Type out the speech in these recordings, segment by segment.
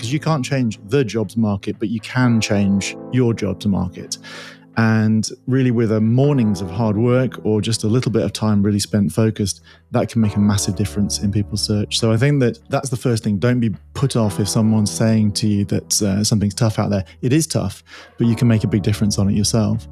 because you can't change the jobs market, but you can change your jobs market. And really with a mornings of hard work or just a little bit of time really spent focused, that can make a massive difference in people's search. So I think that that's the first thing. Don't be put off if someone's saying to you that something's tough out there. It is tough, but you can make a big difference on it yourself.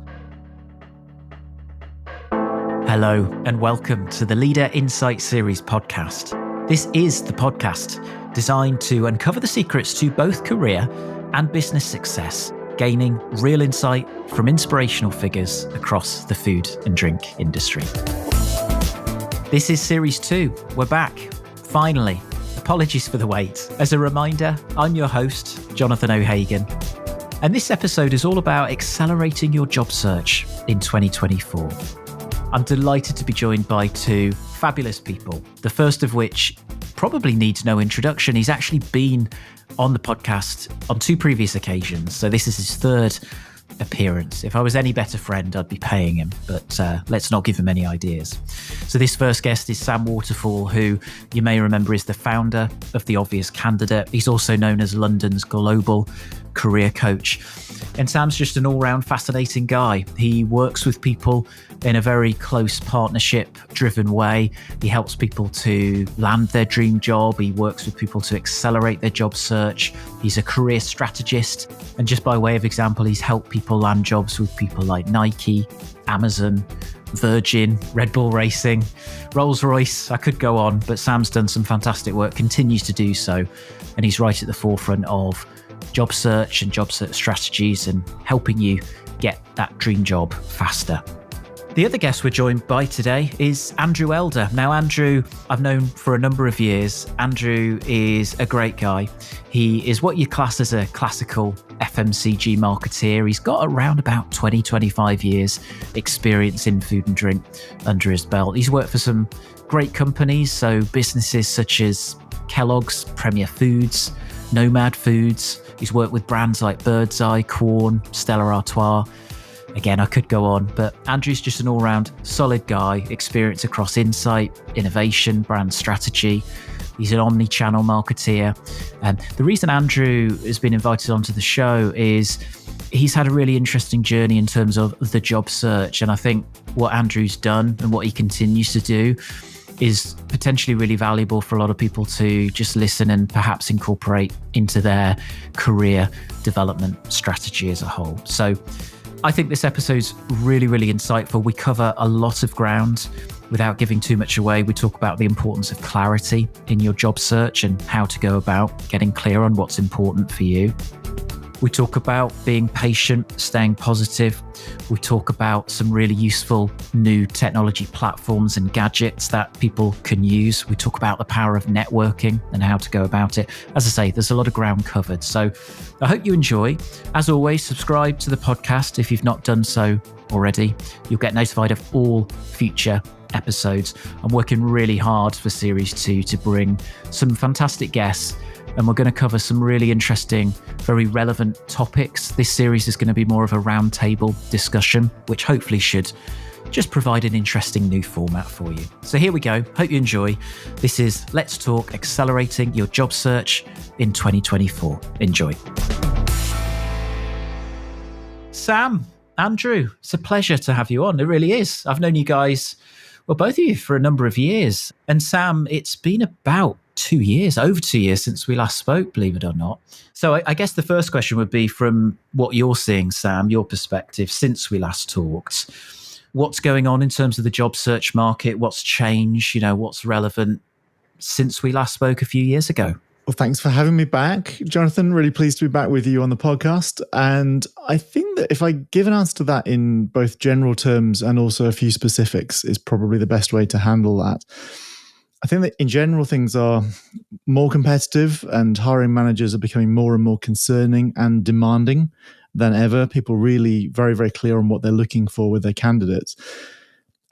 Hello and welcome to the Leader Insight Series podcast. This is the podcast designed to uncover the secrets to both career and business success, gaining real insight from inspirational figures across the food and drink industry. This is Series 2. We're back. Finally. Apologies for the wait. As a reminder, I'm your host, Jonathan O'Hagan. And this episode is all about accelerating your job search in 2024. I'm delighted to be joined by two fabulous people. The first of which probably needs no introduction. He's actually been on the podcast on two previous occasions. So this is his third appearance. If I was any better friend, I'd be paying him, but let's not give him any ideas. So this first guest is Sam Waterfall, who you may remember is the founder of The Obvious Candidate. He's also known as London's global career coach. And Sam's just an all-round fascinating guy. He works with people in a very close partnership-driven way. He helps people to land their dream job. He works with people to accelerate their job search. He's a career strategist. And just by way of example, he's helped people land jobs with people like Nike, Amazon, Virgin, Red Bull Racing, Rolls-Royce. I could go on, but Sam's done some fantastic work, continues to do so. And he's right at the forefront of job search and job search strategies and helping you get that dream job faster. The other guest we're joined by today is Andrew Elder. Now, Andrew, I've known for a number of years. Andrew is a great guy. He is what you class as a classical FMCG marketeer. He's got around about 20, 25 years experience in food and drink under his belt. He's worked for some great companies, so businesses such as Kellogg's, Premier Foods, Nomad Foods. He's worked with brands like Birdseye, Quorn, Stella Artois. Again, I could go on, but Andrew's just an all-round solid guy, experience across insight, innovation, brand strategy. He's an omni-channel marketeer. And the reason Andrew has been invited onto the show is he's had a really interesting journey in terms of the job search. And I think what Andrew's done and what he continues to do is potentially really valuable for a lot of people to just listen and perhaps incorporate into their career development strategy as a whole. So I think this episode's really, really insightful. We cover a lot of ground without giving too much away. We talk about the importance of clarity in your job search and how to go about getting clear on what's important for you. We talk about being patient, staying positive. We talk about some really useful new technology platforms and gadgets that people can use. We talk about the power of networking and how to go about it. As I say, there's a lot of ground covered. So I hope you enjoy. As always, subscribe to the podcast if you've not done so already. You'll get notified of all future episodes. I'm working really hard for Series 2 to bring some fantastic guests, and we're going to cover some really interesting, very relevant topics. This series is going to be more of a roundtable discussion, which hopefully should just provide an interesting new format for you. So here we go. Hope you enjoy. This is Let's Talk Accelerating Your Job Search in 2024. Enjoy. Sam, Andrew, it's a pleasure to have you on. It really is. I've known you guys, well, both of you for a number of years. And Sam, it's been about 2 years, over 2 years since we last spoke, believe it or not. So I guess the first question would be, from what you're seeing, Sam, your perspective since we last talked, what's going on in terms of the job search market? What's changed? You know, what's relevant since we last spoke a few years ago? Well, thanks for having me back, Jonathan. Really pleased to be back with you on the podcast. And I think that if I give an answer to that in both general terms and also a few specifics is probably the best way to handle that. I think that in general, things are more competitive and hiring managers are becoming more and more concerning and demanding than ever. People really very, very clear on what they're looking for with their candidates.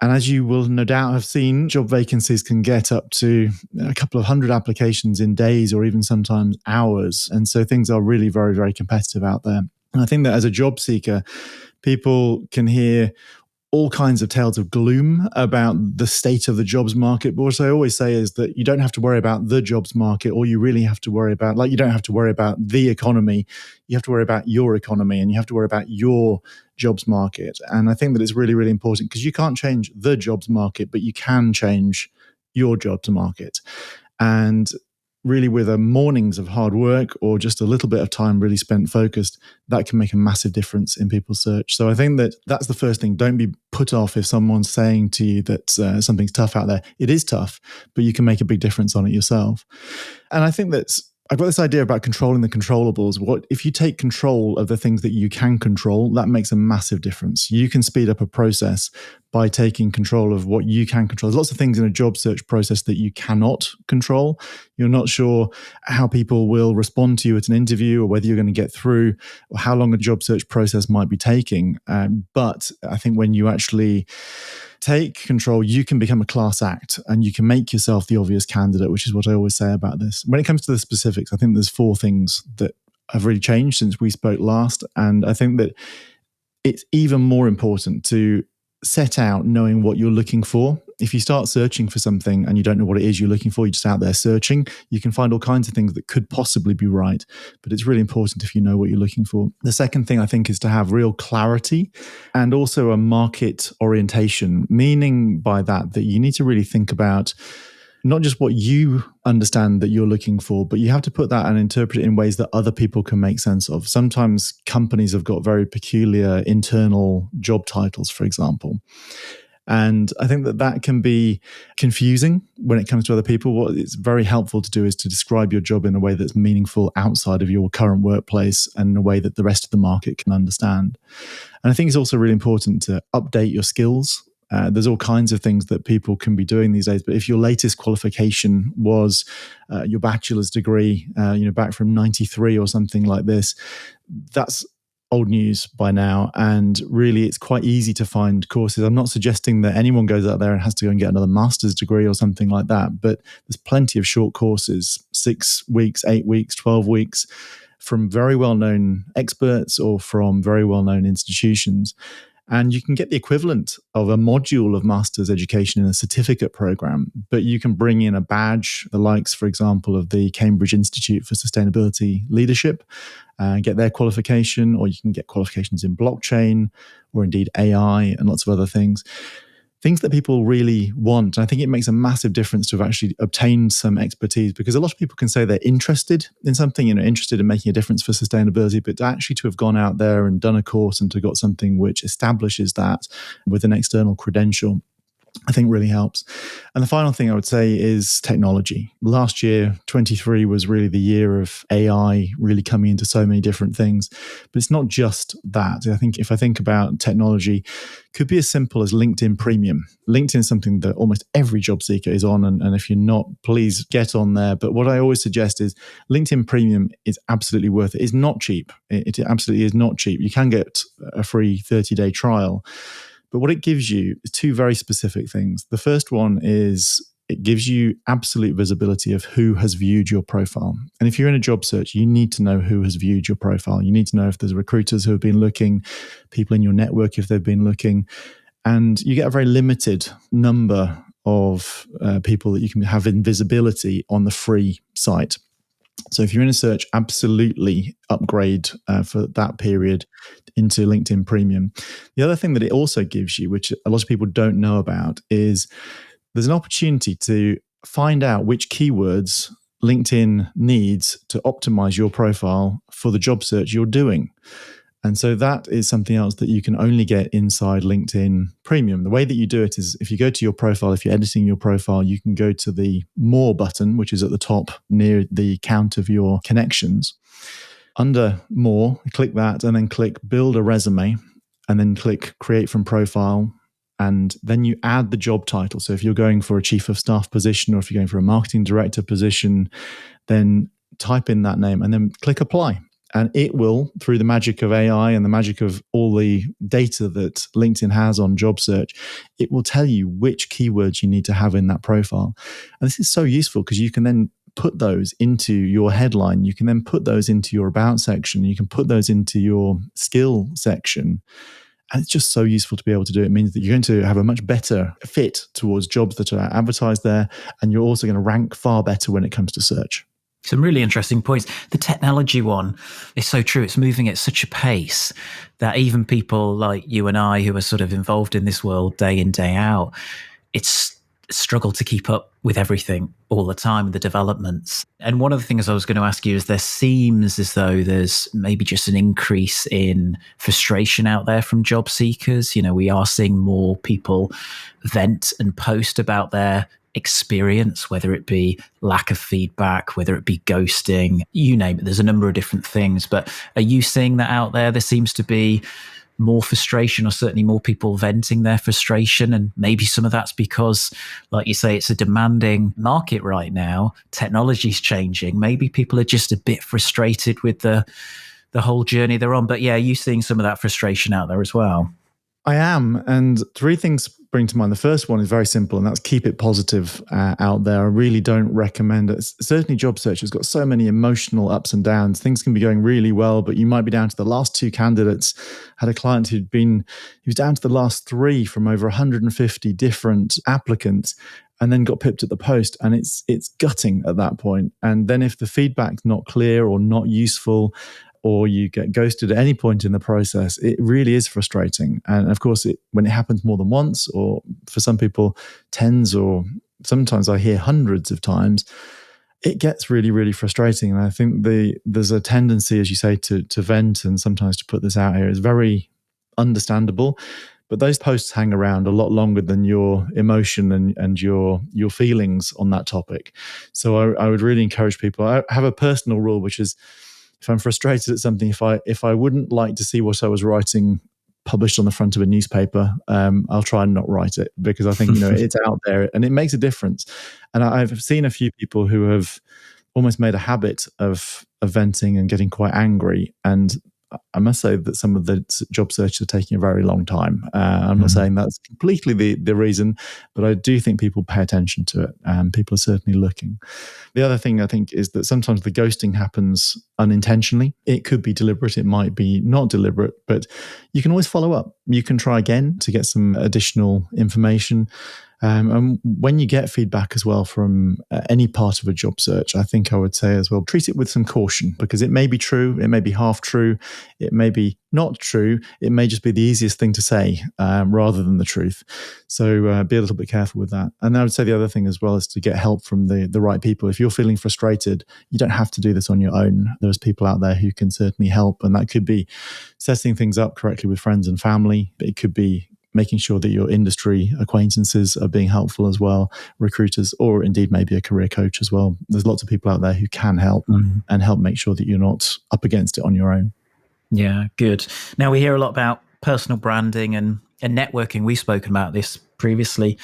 And as you will no doubt have seen, job vacancies can get up to a couple of hundred applications in days or even sometimes hours. And so things are really very, very competitive out there. And I think that as a job seeker, people can hear all kinds of tales of gloom about the state of the jobs market. But what I always say is that you don't have to worry about the jobs market. All you really have to worry about, like you don't have to worry about the economy. You have to worry about your economy, and you have to worry about your jobs market. And I think that it's really, really important because you can't change the jobs market, but you can change your jobs market. And really, with a mornings of hard work or just a little bit of time really spent focused, that can make a massive difference in people's search. So I think that that's the first thing. Don't be put off if someone's saying to you that something's tough out there. It is tough, but you can make a big difference on it yourself. And I think that I've got this idea about controlling the controllables. What if you take control of the things that you can control? That makes a massive difference. You can speed up a process by taking control of what you can control. There's lots of things in a job search process that you cannot control. You're not sure how people will respond to you at an interview, or whether you're going to get through, or how long a job search process might be taking. But I think when you actually take control, you can become a class act and you can make yourself the obvious candidate, which is what I always say about this. When it comes to the specifics, I think there's 4 things that have really changed since we spoke last. And I think that it's even more important to set out knowing what you're looking for. If you start searching for something and you don't know what it is you're looking for, you're just out there searching, you can find all kinds of things that could possibly be right. But it's really important if you know what you're looking for. The second thing I think is to have real clarity and also a market orientation, meaning by that you need to really think about not just what you understand that you're looking for, but you have to put that and interpret it in ways that other people can make sense of. Sometimes companies have got very peculiar internal job titles, for example. And I think that can be confusing when it comes to other people. What it's very helpful to do is to describe your job in a way that's meaningful outside of your current workplace and in a way that the rest of the market can understand. And I think it's also really important to update your skills. There's all kinds of things that people can be doing these days. But if your latest qualification was your bachelor's degree, back from 93 or something like this, that's old news by now. And really, it's quite easy to find courses. I'm not suggesting that anyone goes out there and has to go and get another master's degree or something like that. But there's plenty of short courses, 6 weeks, 8 weeks, 12 weeks, from very well-known experts or from very well-known institutions. And you can get the equivalent of a module of master's education in a certificate program, but you can bring in a badge, the likes, for example, of the Cambridge Institute for Sustainability Leadership, get their qualification, or you can get qualifications in blockchain or indeed AI and lots of other things. Things that people really want. And I think it makes a massive difference to have actually obtained some expertise, because a lot of people can say they're interested in something, interested in making a difference for sustainability, but actually to have gone out there and done a course and to got something which establishes that with an external credential, I think really helps. And the final thing I would say is technology. Last year, 23 was really the year of AI really coming into so many different things. But it's not just that. I think if I think about technology, it could be as simple as LinkedIn Premium. LinkedIn is something that almost every job seeker is on. And if you're not, please get on there. But what I always suggest is LinkedIn Premium is absolutely worth it. It's not cheap. It absolutely is not cheap. You can get a free 30-day trial. But what it gives you is 2 very specific things. The first one is it gives you absolute visibility of who has viewed your profile. And if you're in a job search, you need to know who has viewed your profile. You need to know if there's recruiters who have been looking, people in your network if they've been looking. And you get a very limited number of people that you can have in visibility on the free site. So if you're in a search, absolutely upgrade for that period into LinkedIn Premium. The other thing that it also gives you, which a lot of people don't know about, is there's an opportunity to find out which keywords LinkedIn needs to optimize your profile for the job search you're doing. And so that is something else that you can only get inside LinkedIn Premium. The way that you do it is if you go to your profile, if you're editing your profile, you can go to the More button, which is at the top near the count of your connections. Under More, click that and then click Build a Resume and then click Create from Profile. And then you add the job title. So if you're going for a chief of staff position or if you're going for a marketing director position, then type in that name and then click Apply. And it will, through the magic of AI and the magic of all the data that LinkedIn has on job search, it will tell you which keywords you need to have in that profile. And this is so useful because you can then put those into your headline. You can then put those into your about section. You can put those into your skill section. And it's just so useful to be able to do. It means that you're going to have a much better fit towards jobs that are advertised there. And you're also going to rank far better when it comes to search. Some really interesting points. The technology one is so true. It's moving at such a pace that even people like you and I, who are sort of involved in this world day in, day out, it's a struggle to keep up with everything all the time, the developments. And one of the things I was going to ask you is there seems as though there's maybe just an increase in frustration out there from job seekers. You know, we are seeing more people vent and post about their experience, whether it be lack of feedback, whether it be ghosting, you name it. There's a number of different things. But are you seeing that out there? There seems to be more frustration, or certainly more people venting their frustration. And maybe some of that's because, like you say, it's a demanding market right now. Technology's changing. Maybe people are just a bit frustrated with the whole journey they're on. But yeah, are you seeing some of that frustration out there as well? I am. And three things bring to mind. The first one is very simple, and that's keep it positive out there. I really don't recommend it. Certainly job search has got so many emotional ups and downs. Things can be going really well, but you might be down to the last two candidates. Had a client he was down to the last three from over 150 different applicants, and then got pipped at the post. And it's gutting at that point. And then if the feedback's not clear or not useful, or you get ghosted at any point in the process, it really is frustrating. And of course, when it happens more than once, or for some people, tens, or sometimes I hear hundreds of times, it gets really, really frustrating. And I think there's a tendency, as you say, to vent and sometimes to put this out here. It's very understandable. But those posts hang around a lot longer than your emotion and your feelings on that topic. So I would really encourage people. I have a personal rule, which is, if I'm frustrated at something, if I wouldn't like to see what I was writing published on the front of a newspaper, I'll try and not write it, because I think it's out there and it makes a difference. And I've seen a few people who have almost made a habit of venting and getting quite angry. And I must say that some of the job searches are taking a very long time. I'm not saying that's completely the reason, but I do think people pay attention to it, and people are certainly looking. The other thing I think is that sometimes the ghosting happens unintentionally. It could be deliberate, it might be not deliberate, but you can always follow up. You can try again to get some additional information. And when you get feedback as well from any part of a job search, I think I would say as well, treat it with some caution, because it may be true, it may be half true, it may be not true, it may just be the easiest thing to say rather than the truth. So be a little bit careful with that. And I would say the other thing as well is to get help from the right people. If you're feeling frustrated, you don't have to do this on your own. There's people out there who can certainly help, and that could be setting things up correctly with friends and family, but it could be making sure that your industry acquaintances are being helpful as well, recruiters, or indeed maybe a career coach as well. There's lots of people out there who can help and help make sure that you're not up against it on your own. Yeah, good. Now, we hear a lot about personal branding and networking. We've spoken about this previously.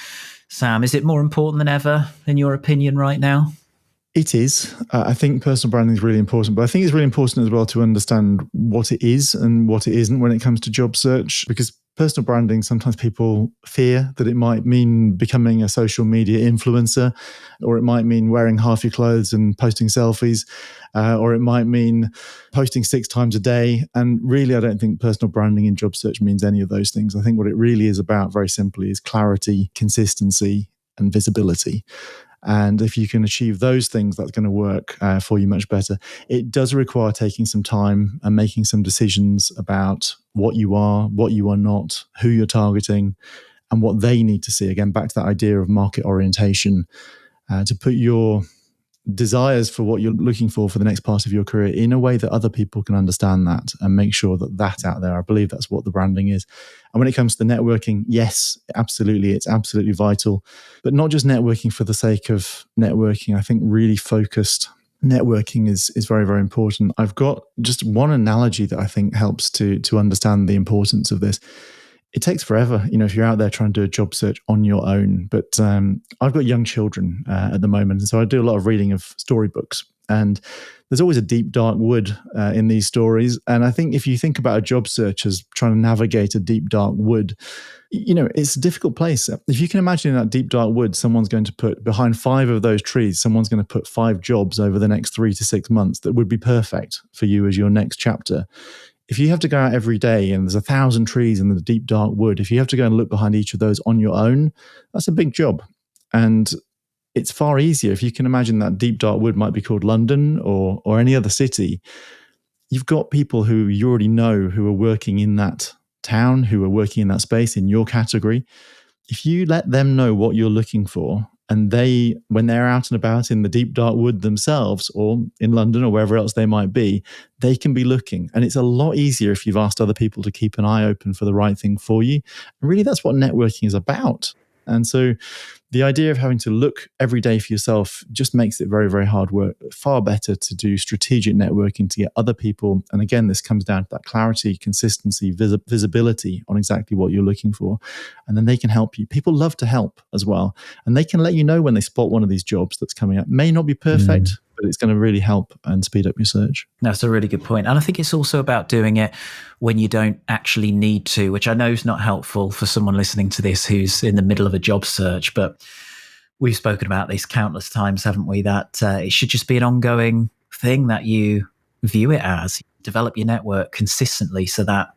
Sam, is it more important than ever, in your opinion, right now? It is. I think personal branding is really important, but I think it's really important as well to understand what it is and what it isn't when it comes to job search, because personal branding, sometimes people fear that it might mean becoming a social media influencer, or it might mean wearing half your clothes and posting selfies, or it might mean posting 6 times a day. And really, I don't think personal branding in job search means any of those things. I think what it really is about, very simply, is clarity, consistency, and visibility. And if you can achieve those things, that's going to work for you much better. It does require taking some time and making some decisions about what you are not, who you're targeting, and what they need to see. Again, back to that idea of market orientation, to put your desires for what you're looking for the next part of your career in a way that other people can understand that, and make sure that that's out there. I believe that's what the branding is. And when it comes to networking, yes, absolutely, it's absolutely vital, but not just networking for the sake of networking. I think really focused networking is very, very important. I've got just one analogy that I think helps to understand the importance of this. It takes forever, if you're out there trying to do a job search on your own. But I've got young children at the moment, and so I do a lot of reading of storybooks. And there's always a deep, dark wood in these stories. And I think if you think about a job search as trying to navigate a deep, dark wood, it's a difficult place. If you can imagine in that deep, dark wood, someone's going to put behind 5 of those trees, someone's going to put 5 jobs over the next 3 to 6 months that would be perfect for you as your next chapter. if you have to go out every day and there's 1,000 trees in the deep dark wood, if you have to go and look behind each of those on your own, that's a big job. And it's far easier if you can imagine that deep dark wood might be called London or any other city. You've got people who you already know who are working in that town, who are working in that space in your category. If you let them know what you're looking for, and they, when they're out and about in the deep dark wood themselves, or in London or wherever else they might be, they can be looking. And it's a lot easier if you've asked other people to keep an eye open for the right thing for you. And really, that's what networking is about. And so the idea of having to look every day for yourself just makes it very, very hard work. Far better to do strategic networking to get other people. And again, this comes down to that clarity, consistency, visibility on exactly what you're looking for. And then they can help you. People love to help as well. And they can let you know when they spot one of these jobs that's coming up. May not be perfect, but it's going to really help and speed up your search. That's a really good point. And I think it's also about doing it when you don't actually need to, which I know is not helpful for someone listening to this who's in the middle of a job search. But we've spoken about this countless times, haven't we? That it should just be an ongoing thing that you view it as. Develop your network consistently so that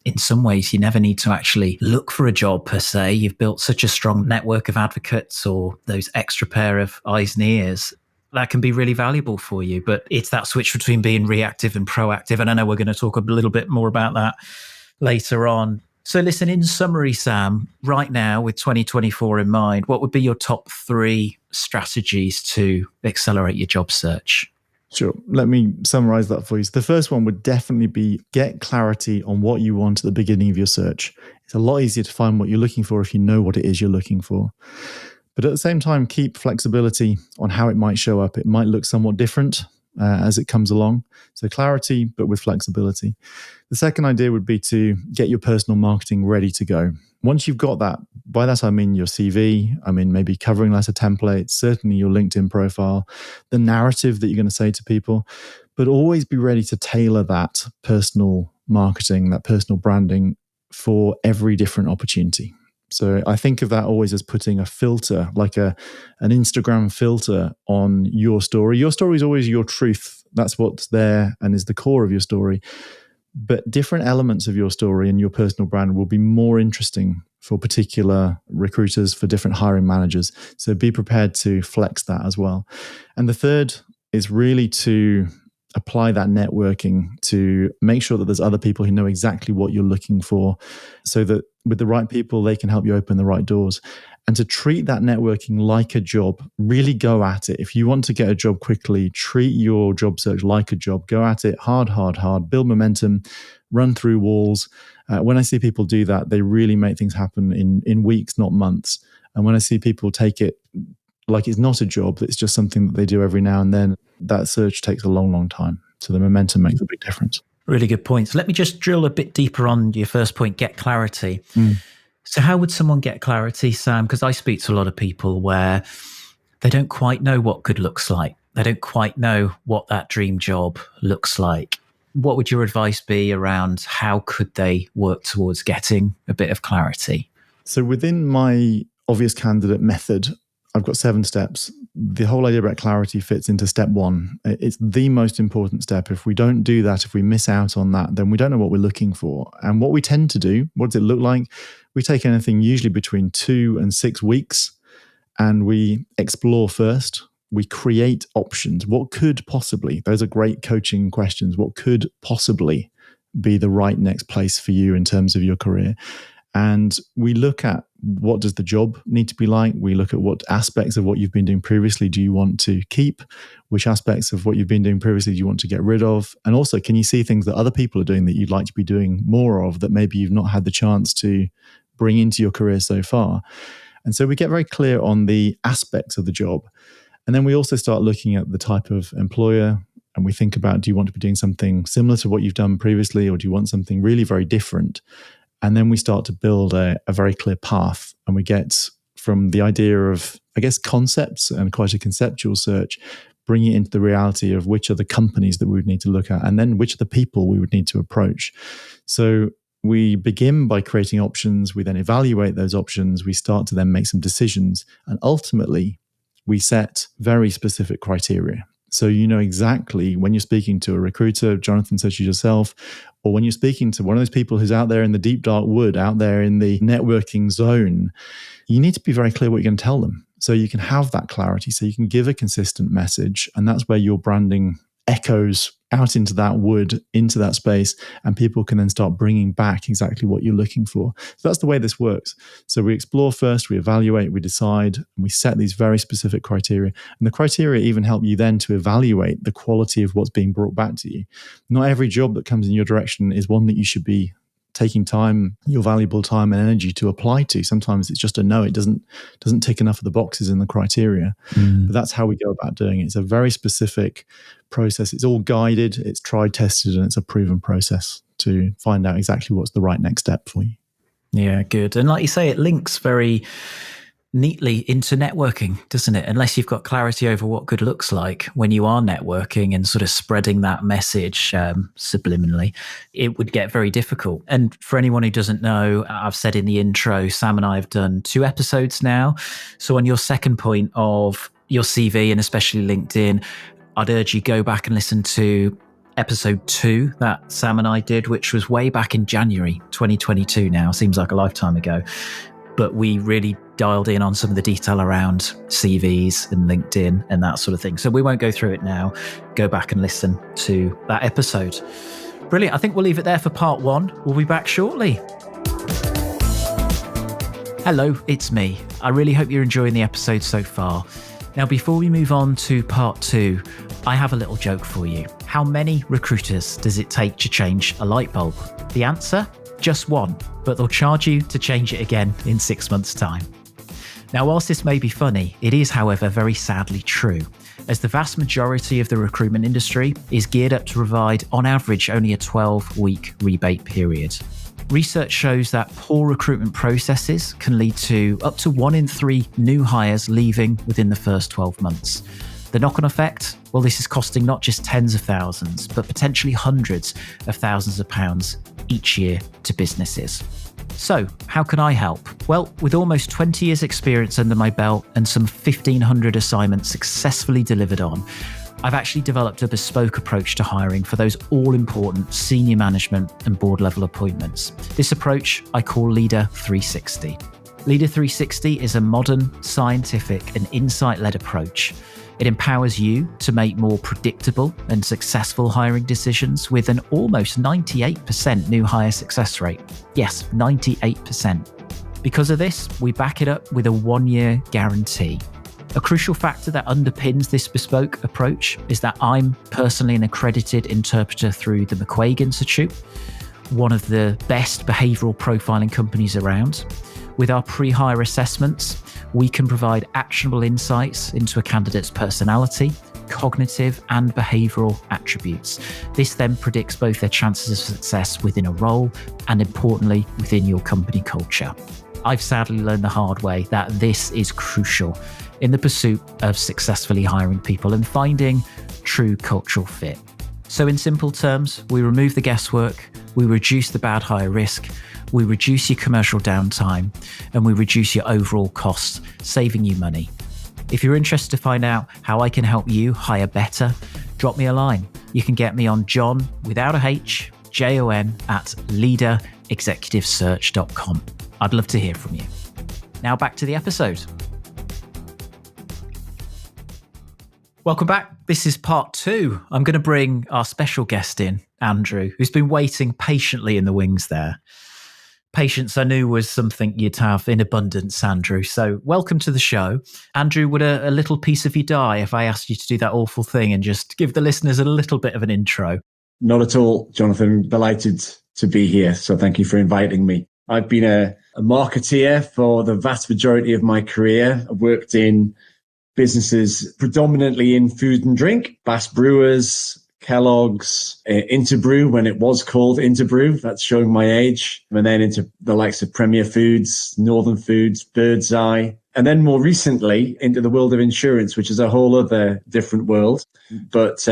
in some ways you never need to actually look for a job per se. You've built such a strong network of advocates or those extra pair of eyes and ears that can be really valuable for you. But it's that switch between being reactive and proactive. And I know we're going to talk a little bit more about that later on. So listen, in summary, Sam, right now with 2024 in mind, what would be your top 3 strategies to accelerate your job search? Sure. Let me summarize that for you. So the first one would definitely be get clarity on what you want at the beginning of your search. It's a lot easier to find what you're looking for if you know what it is you're looking for. But at the same time, keep flexibility on how it might show up. It might look somewhat different as it comes along. So clarity, but with flexibility. The second idea would be to get your personal marketing ready to go. Once you've got that, by that I mean your CV, I mean maybe covering letter templates, certainly your LinkedIn profile, the narrative that you're going to say to people, but always be ready to tailor that personal marketing, that personal branding for every different opportunity. So I think of that always as putting a filter, like an Instagram filter on your story. Your story is always your truth. That's what's there and is the core of your story. But different elements of your story and your personal brand will be more interesting for particular recruiters, for different hiring managers. So be prepared to flex that as well. And the third is really to apply that networking to make sure that there's other people who know exactly what you're looking for, so that with the right people, they can help you open the right doors. And to treat that networking like a job, really go at it. If you want to get a job quickly, treat your job search like a job. Go at it hard, build momentum, run through walls. When I see people do that, they really make things happen in weeks, not months. And when I see people take it like it's not a job, it's just something that they do every now and then, that search takes a long, long time. So the momentum makes a big difference. Really good points. Let me just drill a bit deeper on your first point, get clarity. So how would someone get clarity, Sam? Because I speak to a lot of people where they don't quite know what good looks like. They don't quite know what that dream job looks like. What would your advice be around how could they work towards getting a bit of clarity? So within my obvious candidate method, I've got 7 steps. The whole idea about clarity fits into step 1. It's the most important step. If we don't do that, if we miss out on that, then we don't know what we're looking for. And what we tend to do, what does it look like? We take anything usually between 2 and 6 weeks and we explore first. We create options. What could possibly, those are great coaching questions, what could possibly be the right next place for you in terms of your career? And we look at what does the job need to be like? We look at what aspects of what you've been doing previously do you want to keep? Which aspects of what you've been doing previously do you want to get rid of? And also, can you see things that other people are doing that you'd like to be doing more of that maybe you've not had the chance to bring into your career so far? And so we get very clear on the aspects of the job. And then we also start looking at the type of employer, and we think about, do you want to be doing something similar to what you've done previously, or do you want something really very different? And then we start to build a very clear path, and we get from the idea of, I guess, concepts and quite a conceptual search, bring it into the reality of which are the companies that we would need to look at, and then which are the people we would need to approach. So we begin by creating options. We then evaluate those options. We start to then make some decisions. And ultimately, we set very specific criteria. So you know exactly when you're speaking to a recruiter, Jonathan such as yourself, or when you're speaking to one of those people who's out there in the deep dark wood, out there in the networking zone, you need to be very clear what you're going to tell them. So you can have that clarity, so you can give a consistent message. And that's where your branding echoes out into that wood, into that space, and people can then start bringing back exactly what you're looking for. So that's the way this works. So we explore first, we evaluate, we decide, and we set these very specific criteria. And the criteria even help you then to evaluate the quality of what's being brought back to you. Not every job that comes in your direction is one that you should be taking time, your valuable time and energy to apply to. Sometimes it's just a no, it doesn't tick enough of the boxes in the criteria. But that's how we go about doing it. It's a very specific process. It's all guided, it's tried, tested, and it's a proven process to find out exactly what's the right next step for you. Yeah, good. And like you say, it links very neatly into networking, doesn't it? Unless you've got clarity over what good looks like when you are networking and sort of spreading that message subliminally, it would get very difficult. And for anyone who doesn't know, I've said in the intro, Sam and I have done 2 episodes now. So on your second point of your CV and especially LinkedIn, I'd urge you go back and listen to episode 2 that Sam and I did, which was way back in January 2022 now. Seems like a lifetime ago. But we really dialed in on some of the detail around CVs and LinkedIn and that sort of thing. So we won't go through it now. Go back and listen to that episode. Brilliant. I think we'll leave it there for part 1. We'll be back shortly. Hello, it's me. I really hope you're enjoying the episode so far. Now, before we move on to part 2, I have a little joke for you. How many recruiters does it take to change a light bulb? The answer? Just 1, but they'll charge you to change it again in 6 months' time. Now, whilst this may be funny, it is, however, very sadly true, as the vast majority of the recruitment industry is geared up to provide, on average, only a 12-week rebate period. Research shows that poor recruitment processes can lead to up to 1 in 3 new hires leaving within the first 12 months. The knock-on effect? Well, this is costing not just tens of thousands, but potentially hundreds of thousands of pounds each year to businesses. So, how can I help? Well, with almost 20 years experience under my belt and some 1,500 assignments successfully delivered on, I've actually developed a bespoke approach to hiring for those all-important senior management and board level appointments. This approach I call Leader 360. Leader 360 is a modern, scientific and insight-led approach. It empowers you to make more predictable and successful hiring decisions with an almost 98% new hire success rate. Yes, 98%. Because of this, we back it up with a 1-year guarantee. A crucial factor that underpins this bespoke approach is that I'm personally an accredited interpreter through the McQuaig Institute, one of the best behavioural profiling companies around. With our pre-hire assessments, we can provide actionable insights into a candidate's personality, cognitive and behavioural attributes. This then predicts both their chances of success within a role and, importantly, within your company culture. I've sadly learned the hard way that this is crucial in the pursuit of successfully hiring people and finding true cultural fit. So in simple terms, we remove the guesswork, we reduce the bad hire risk, we reduce your commercial downtime, and we reduce your overall costs, saving you money. If you're interested to find out how I can help you hire better, drop me a line. You can get me on John, without a H, Jon, at leaderexecutivesearch.com. I'd love to hear from you. Now back to the episode. Welcome back. This is part 2. I'm going to bring our special guest in, Andrew, who's been waiting patiently in the wings there. Patience, I knew, was something you'd have in abundance, Andrew. So welcome to the show. Andrew, would a little piece of you die if I asked you to do that awful thing and just give the listeners a little bit of an intro? Not at all, Jonathan. Delighted to be here. So thank you for inviting me. I've been a marketeer for the vast majority of my career. I've worked in businesses predominantly in food and drink, Bass Brewers, Kellogg's, Interbrew when it was called Interbrew. That's showing my age. And then into the likes of Premier Foods, Northern Foods, Birdseye. And then more recently into the world of insurance, which is a whole other different world. But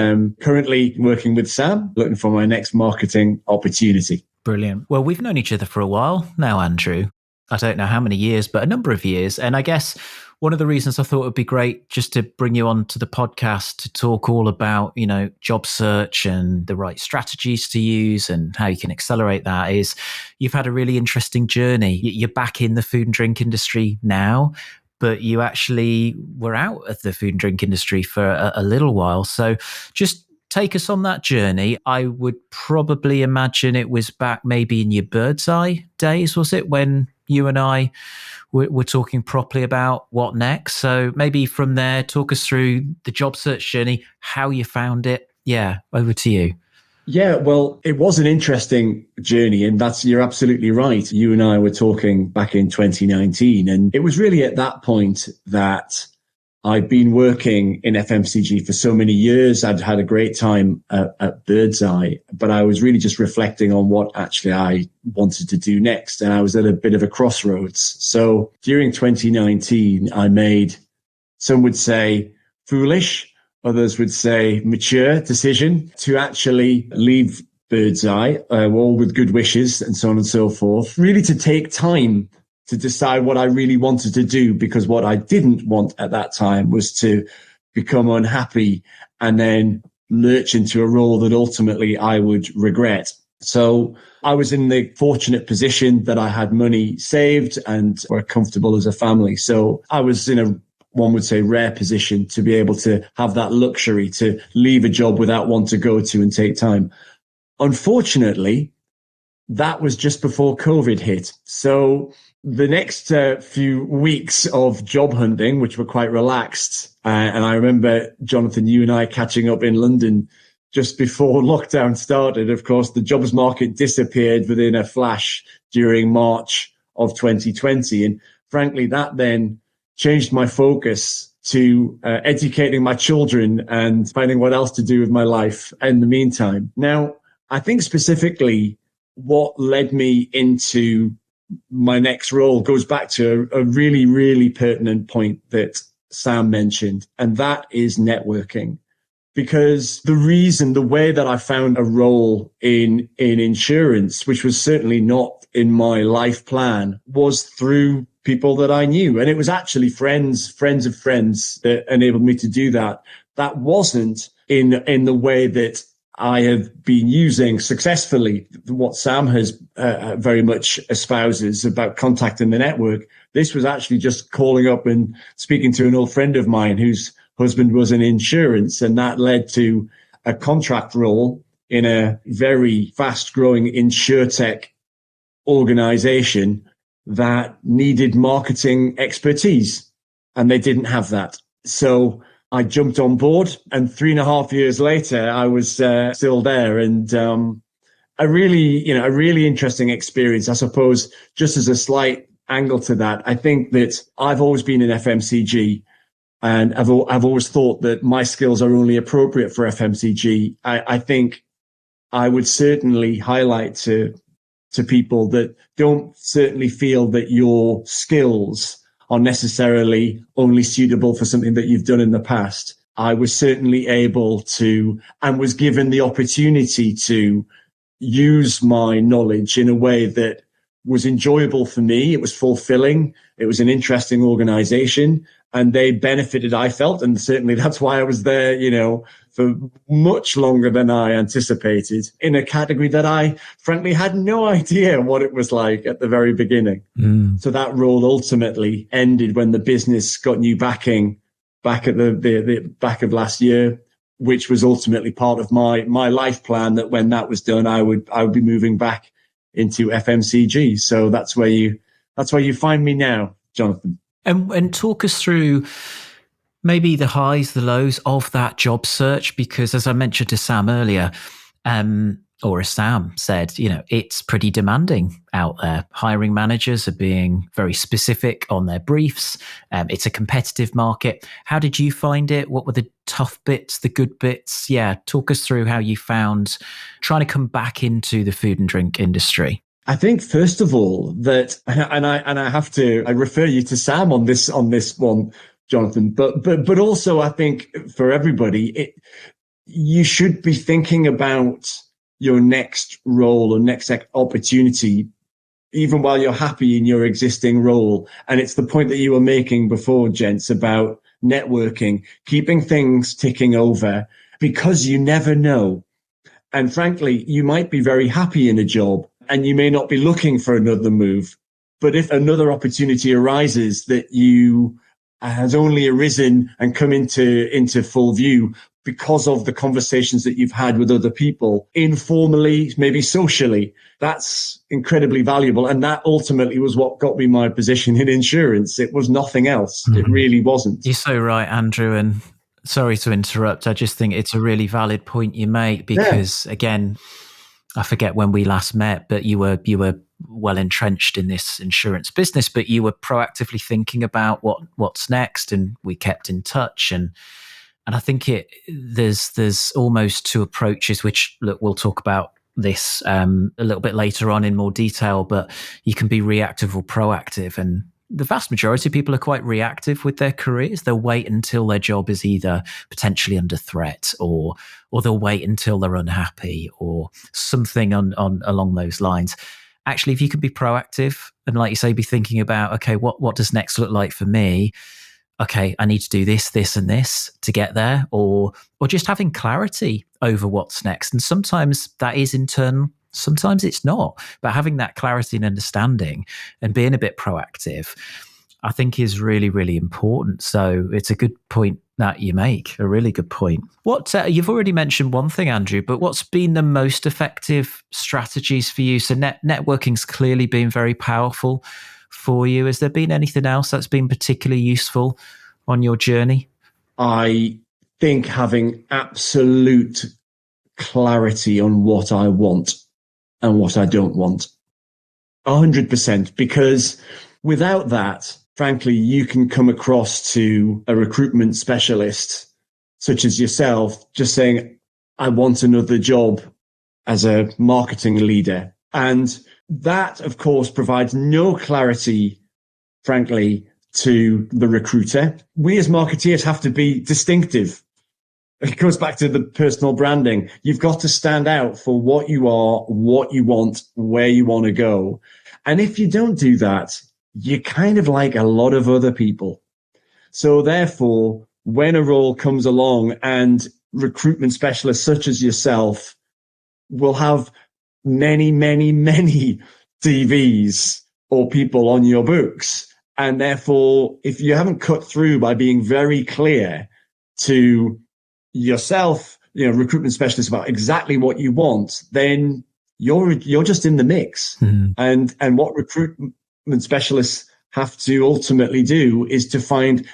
currently working with Sam, looking for my next marketing opportunity. Brilliant. Well, we've known each other for a while now, Andrew. I don't know how many years, but a number of years. And I guess one of the reasons I thought it would be great just to bring you on to the podcast to talk all about, job search and the right strategies to use and how you can accelerate that is you've had a really interesting journey. You're back in the food and drink industry now, but you actually were out of the food and drink industry for a little while. So just take us on that journey. I would probably imagine it was back maybe in your bird's eye days, was it, when you and I were talking properly about what next? So maybe from there, talk us through the job search journey, how you found it. Yeah, over to you. Yeah, well, it was an interesting journey, and you're absolutely right. You and I were talking back in 2019, and it was really at that point that I'd been working in FMCG for so many years. I'd had a great time at Birdseye, but I was really just reflecting on what actually I wanted to do next. And I was at a bit of a crossroads. So during 2019, I made, some would say foolish, others would say mature decision to actually leave Birdseye, all with good wishes and so on and so forth, really to take time to decide what I really wanted to do, because what I didn't want at that time was to become unhappy and then lurch into a role that ultimately I would regret. So I was in the fortunate position that I had money saved and were comfortable as a family. So I was in a, one would say, rare position to be able to have that luxury to leave a job without one to go to and take time. Unfortunately, that was just before COVID hit. So the next few weeks of job hunting, which were quite relaxed, and I remember, Jonathan, you and I catching up in London just before lockdown started. Of course, the jobs market disappeared within a flash during March of 2020. And frankly, that then changed my focus to educating my children and finding what else to do with my life in the meantime. Now, I think specifically what led me into my next role goes back to a really, really pertinent point that Sam mentioned, and that is networking. Because the way that I found a role in insurance, which was certainly not in my life plan, was through people that I knew. And it was actually friends of friends that enabled me to do that. That wasn't in the way that I have been using successfully what Sam has very much espouses about contacting the network. This was actually just calling up and speaking to an old friend of mine whose husband was in insurance, and that led to a contract role in a very fast-growing insurtech organization that needed marketing expertise, and they didn't have that. So I jumped on board, and 3.5 years later, I was still there. And a really interesting experience, I suppose. Just as a slight angle to that, I think that I've always been in FMCG, and I've always thought that my skills are only appropriate for FMCG. I think I would certainly highlight to people that don't certainly feel that your skills are necessarily only suitable for something that you've done in the past. I was certainly able to, and was given the opportunity to, use my knowledge in a way that was enjoyable for me. It was fulfilling. It was an interesting organization, and they benefited, I felt. And certainly that's why I was there, for much longer than I anticipated, in a category that I frankly had no idea what it was like at the very beginning. So that role ultimately ended when the business got new backing back at the back of last year, which was ultimately part of my life plan, that when that was done, I would be moving back into FMCG. So that's where you find me now, Jonathan. And talk us through maybe the highs, the lows of that job search, because as I mentioned to Sam earlier, or as Sam said, it's pretty demanding out there. Hiring managers are being very specific on their briefs. It's a competitive market. How did you find it? What were the tough bits, the good bits? Yeah, talk us through how you found trying to come back into the food and drink industry. I think, first of all, that, and I refer you to Sam on this one, Jonathan, but also I think for everybody, you should be thinking about your next role or next opportunity even while you're happy in your existing role. And it's the point that you were making before, gents, about networking, keeping things ticking over, because you never know. And frankly, you might be very happy in a job and you may not be looking for another move. But if another opportunity arises that you has only arisen and come into full view because of the conversations that you've had with other people, informally, maybe socially, that's incredibly valuable. And that ultimately was what got me my position in insurance. It was nothing else. Mm-hmm. It really wasn't. You're so right, Andrew. And sorry to interrupt. I just think it's a really valid point you make because, again, I forget when we last met, but you were well entrenched in this insurance business, but you were proactively thinking about what's next, and we kept in touch. And I think there's almost two approaches, which look, we'll talk about this a little bit later on in more detail, but you can be reactive or proactive. And the vast majority of people are quite reactive with their careers. They'll wait until their job is either potentially under threat or they'll wait until they're unhappy or something on along those lines. Actually, if you can be proactive and, like you say, be thinking about, okay, what does next look like for me? Okay, I need to do this, this, and this to get there, or just having clarity over what's next. And sometimes that is internal, sometimes it's not. But having that clarity and understanding and being a bit proactive, I think is really, really important. So it's a good point that you make, a really good point. What you've already mentioned one thing, Andrew, but what's been the most effective strategies for you? So networking's clearly been very powerful for you. Has there been anything else that's been particularly useful on your journey? I think having absolute clarity on what I want and what I don't want. 100%. Because without that, frankly, you can come across to a recruitment specialist such as yourself, just saying, I want another job as a marketing leader. And that, of course, provides no clarity, frankly, to the recruiter. We as marketeers have to be distinctive. It goes back to the personal branding. You've got to stand out for what you are, what you want, where you want to go. And if you don't do that, you're kind of like a lot of other people. So therefore, when a role comes along and recruitment specialists such as yourself will have many, many, many CVs or people on your books. And therefore, if you haven't cut through by being very clear to yourself, recruitment specialists about exactly what you want, then you're just in the mix. Mm-hmm. And what recruitment specialists have to ultimately do is to find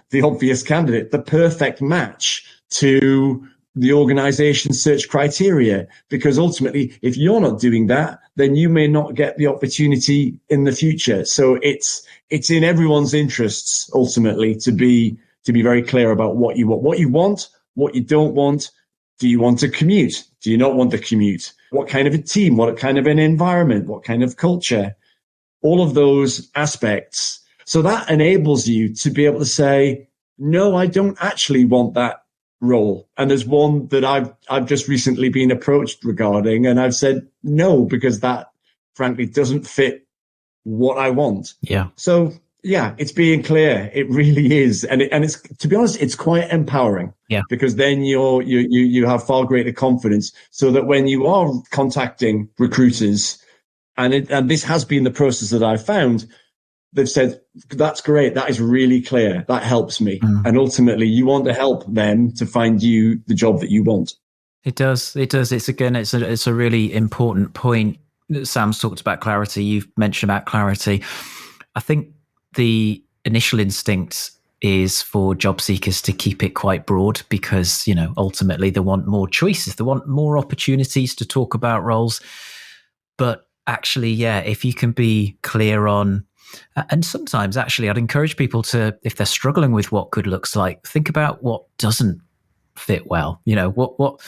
the obvious candidate, the perfect match to the organization's search criteria, because ultimately, if you're not doing that, then you may not get the opportunity in the future. So it's in everyone's interests ultimately to be very clear about what you want, what you don't want. Do you want to commute? Do you not want to commute? What kind of a team? What kind of an environment? What kind of culture? All of those aspects. So that enables you to be able to say, no, I don't actually want that role. And there's one that I've just recently been approached regarding, and I've said no, because that frankly doesn't fit what I want. Yeah. So yeah, it's being clear. It really is. And it's, to be honest, it's quite empowering. Yeah. Because then you have far greater confidence, so that when you are contacting recruiters, and this has been the process that I've found, they've said, that's great. That is really clear. That helps me. Mm. And ultimately, you want to help them to find you the job that you want. It does. It's a really important point. Sam's talked about clarity. You've mentioned about clarity. I think the initial instinct is for job seekers to keep it quite broad because, ultimately they want more choices. They want more opportunities to talk about roles. But actually, if you can be clear on, and sometimes actually I'd encourage people to, if they're struggling with what good looks like, think about what doesn't fit well. What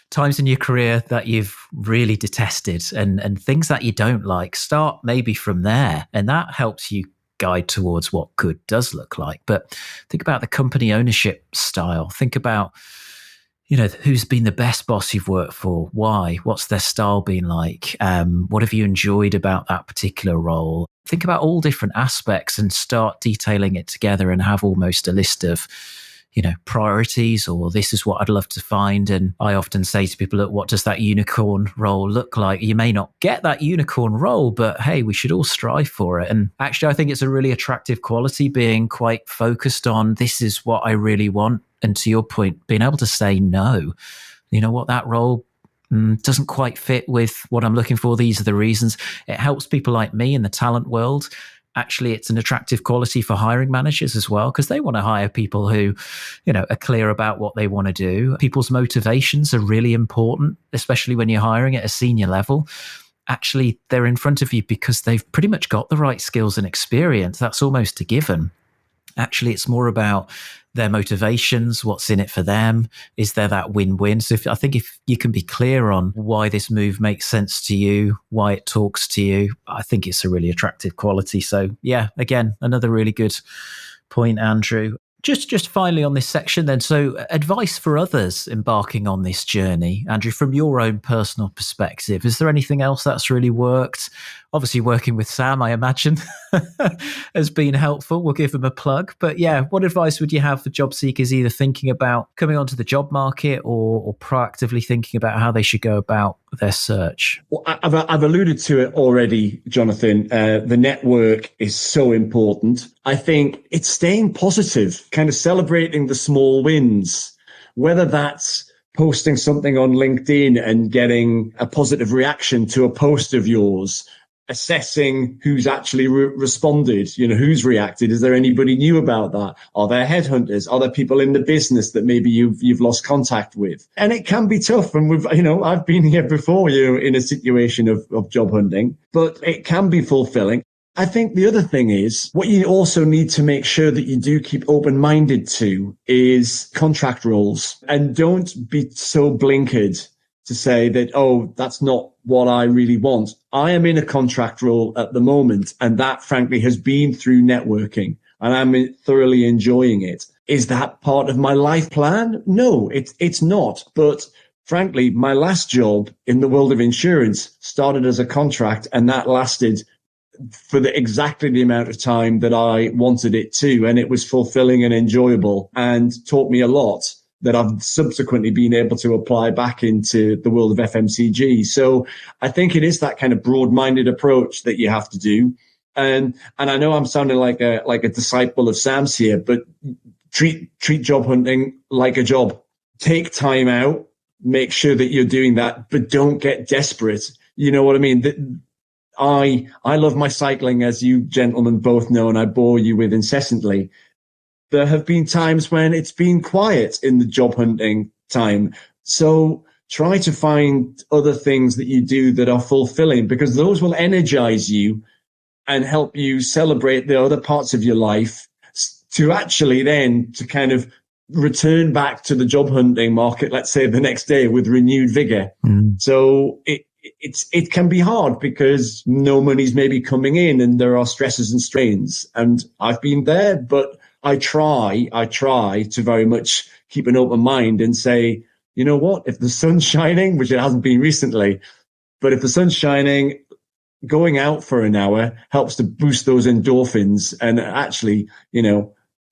times in your career that you've really detested and things that you don't like. Start maybe from there, and that helps you guide towards what good does look like. But think about the company ownership style. Think about, who's been the best boss you've worked for? Why? What's their style been like? What have you enjoyed about that particular role? Think about all different aspects and start detailing it together and have almost a list of, priorities, or this is what I'd love to find. And I often say to people, look, what does that unicorn role look like? You may not get that unicorn role, but hey, we should all strive for it. And actually, I think it's a really attractive quality, being quite focused on this is what I really want. And to your point, being able to say no, what that role doesn't quite fit with what I'm looking for. These are the reasons. It helps people like me in the talent world. Actually, it's an attractive quality for hiring managers as well, because they want to hire people who, are clear about what they want to do. People's motivations are really important, especially when you're hiring at a senior level. Actually, they're in front of you because they've pretty much got the right skills and experience. That's almost a given. Actually, it's more about their motivations, what's in it for them. Is there that win-win? So I think if you can be clear on why this move makes sense to you, why it talks to you, I think it's a really attractive quality. So yeah, again, another really good point, Andrew. Just finally on this section then, so advice for others embarking on this journey. Andrew, from your own personal perspective, is there anything else that's really worked? Obviously working with Sam, I imagine, has been helpful. We'll give him a plug. But yeah, what advice would you have for job seekers either thinking about coming onto the job market or proactively thinking about how they should go about their search? Well, I've alluded to it already, Jonathan. The network is so important. I think it's staying positive, kind of celebrating the small wins, whether that's posting something on LinkedIn and getting a positive reaction to a post of yours, assessing who's actually responded, who's reacted. Is there anybody new about that? Are there headhunters? Are there people in the business that maybe you've lost contact with? And it can be tough. And I've been here before, in a situation of job hunting, but it can be fulfilling. I think the other thing is what you also need to make sure that you do keep open-minded to is contract roles, and don't be so blinkered to say that, oh, that's not what I really want. I am in a contract role at the moment, and that frankly has been through networking, and I'm thoroughly enjoying it. Is that part of my life plan? No, it's not. But frankly, my last job in the world of insurance started as a contract, and that lasted for exactly the amount of time that I wanted it to. And it was fulfilling and enjoyable and taught me a lot that I've subsequently been able to apply back into the world of FMCG. So I think it is that kind of broad-minded approach that you have to do. And I know I'm sounding like a disciple of Sam's here, but treat job hunting like a job. Take time out, make sure that you're doing that, but don't get desperate. You know what I mean? I love my cycling, as you gentlemen both know, and I bore you with incessantly. There have been times when it's been quiet in the job hunting time. So try to find other things that you do that are fulfilling, because those will energize you and help you celebrate the other parts of your life to actually then to kind of return back to the job hunting market, let's say the next day, with renewed vigor. So it can be hard because no money's maybe coming in and there are stresses and strains. And I've been there, but I try to very much keep an open mind and say, you know what, if the sun's shining, which it hasn't been recently, but if the sun's shining, going out for an hour helps to boost those endorphins and actually,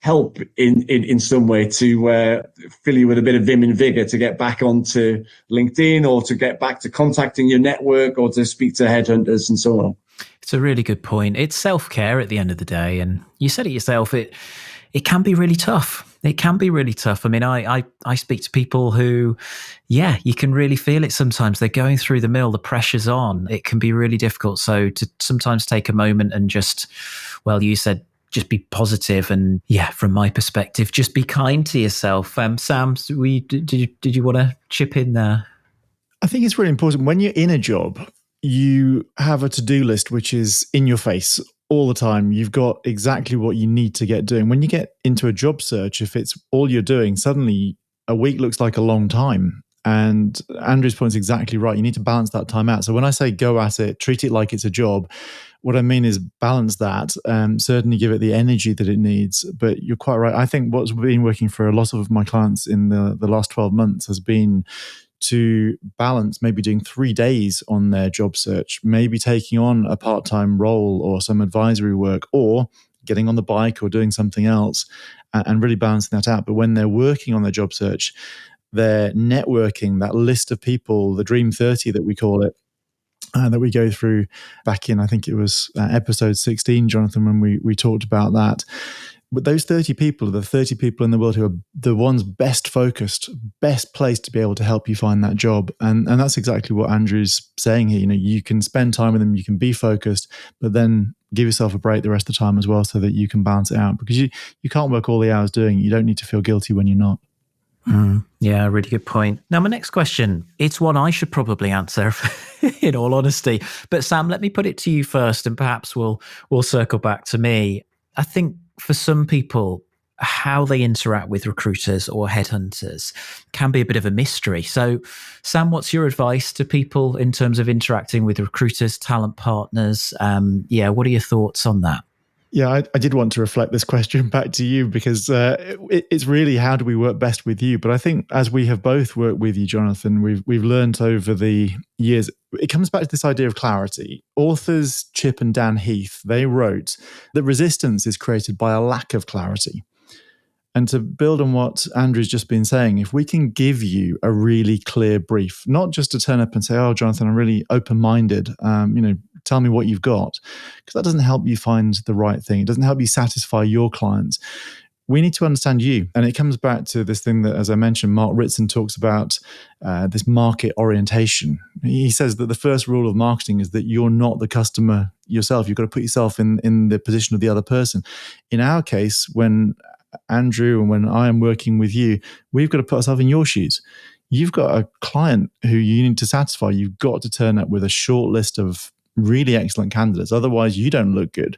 help in some way to fill you with a bit of vim and vigor to get back onto LinkedIn or to get back to contacting your network or to speak to headhunters and so on. It's a really good point. It's self-care at the end of the day. And you said it yourself, it can be really tough. It can be really tough. I mean, I speak to people who, you can really feel it sometimes. They're going through the mill, the pressure's on. It can be really difficult. So to sometimes take a moment and just, well, you said, just be positive and from my perspective, just be kind to yourself. Sam, did you want to chip in there? I think it's really important when you're in a job, you have a to-do list which is in your face all the time. You've got exactly what you need to get doing. When you get into a job search, if it's all you're doing, suddenly a week looks like a long time. And Andrew's point is exactly right. You need to balance that time out. So when I say go at it, treat it like it's a job, What I mean is balance that, certainly give it the energy that it needs. But you're quite right. I think what's been working for a lot of my clients in the last 12 months has been to balance maybe doing 3 days on their job search, maybe taking on a part-time role or some advisory work, or getting on the bike or doing something else, and really balancing that out. But when they're working on their job search, they're networking, that list of people, the Dream 30 that we call it, that we go through back in, I think it was episode 16, Jonathan, when we talked about that. But those 30 people are the 30 people in the world who are the ones best focused, best placed to be able to help you find that job. And that's exactly what Andrew's saying here. You can spend time with them, you can be focused, but then give yourself a break the rest of the time as well, so that you can balance it out, because you can't work all the hours doing it. You don't need to feel guilty when you're not. Yeah, really good point. Now, my next question, it's one I should probably answer in all honesty. But Sam, let me put it to you first, and perhaps we'll circle back to me. I think for some people, how they interact with recruiters or headhunters can be a bit of a mystery. So, Sam, what's your advice to people in terms of interacting with recruiters, talent partners? What are your thoughts on that? Yeah, I did want to reflect this question back to you, because it's really, how do we work best with you? But I think as we have both worked with you, Jonathan, we've learned over the years, it comes back to this idea of clarity. Authors Chip and Dan Heath, they wrote that resistance is created by a lack of clarity. And to build on what Andrew's just been saying, if we can give you a really clear brief, not just to turn up and say, oh, Jonathan, I'm really open-minded, tell me what you've got, because that doesn't help you find the right thing. It doesn't help you satisfy your clients. We need to understand you. And it comes back to this thing that, as I mentioned, Mark Ritson talks about, this market orientation. He says that the first rule of marketing is that you're not the customer yourself. You've got to put yourself in the position of the other person. In our case, when Andrew and when I am working with you, we've got to put ourselves in your shoes. You've got a client who you need to satisfy. You've got to turn up with a short list of really excellent candidates. Otherwise, you don't look good.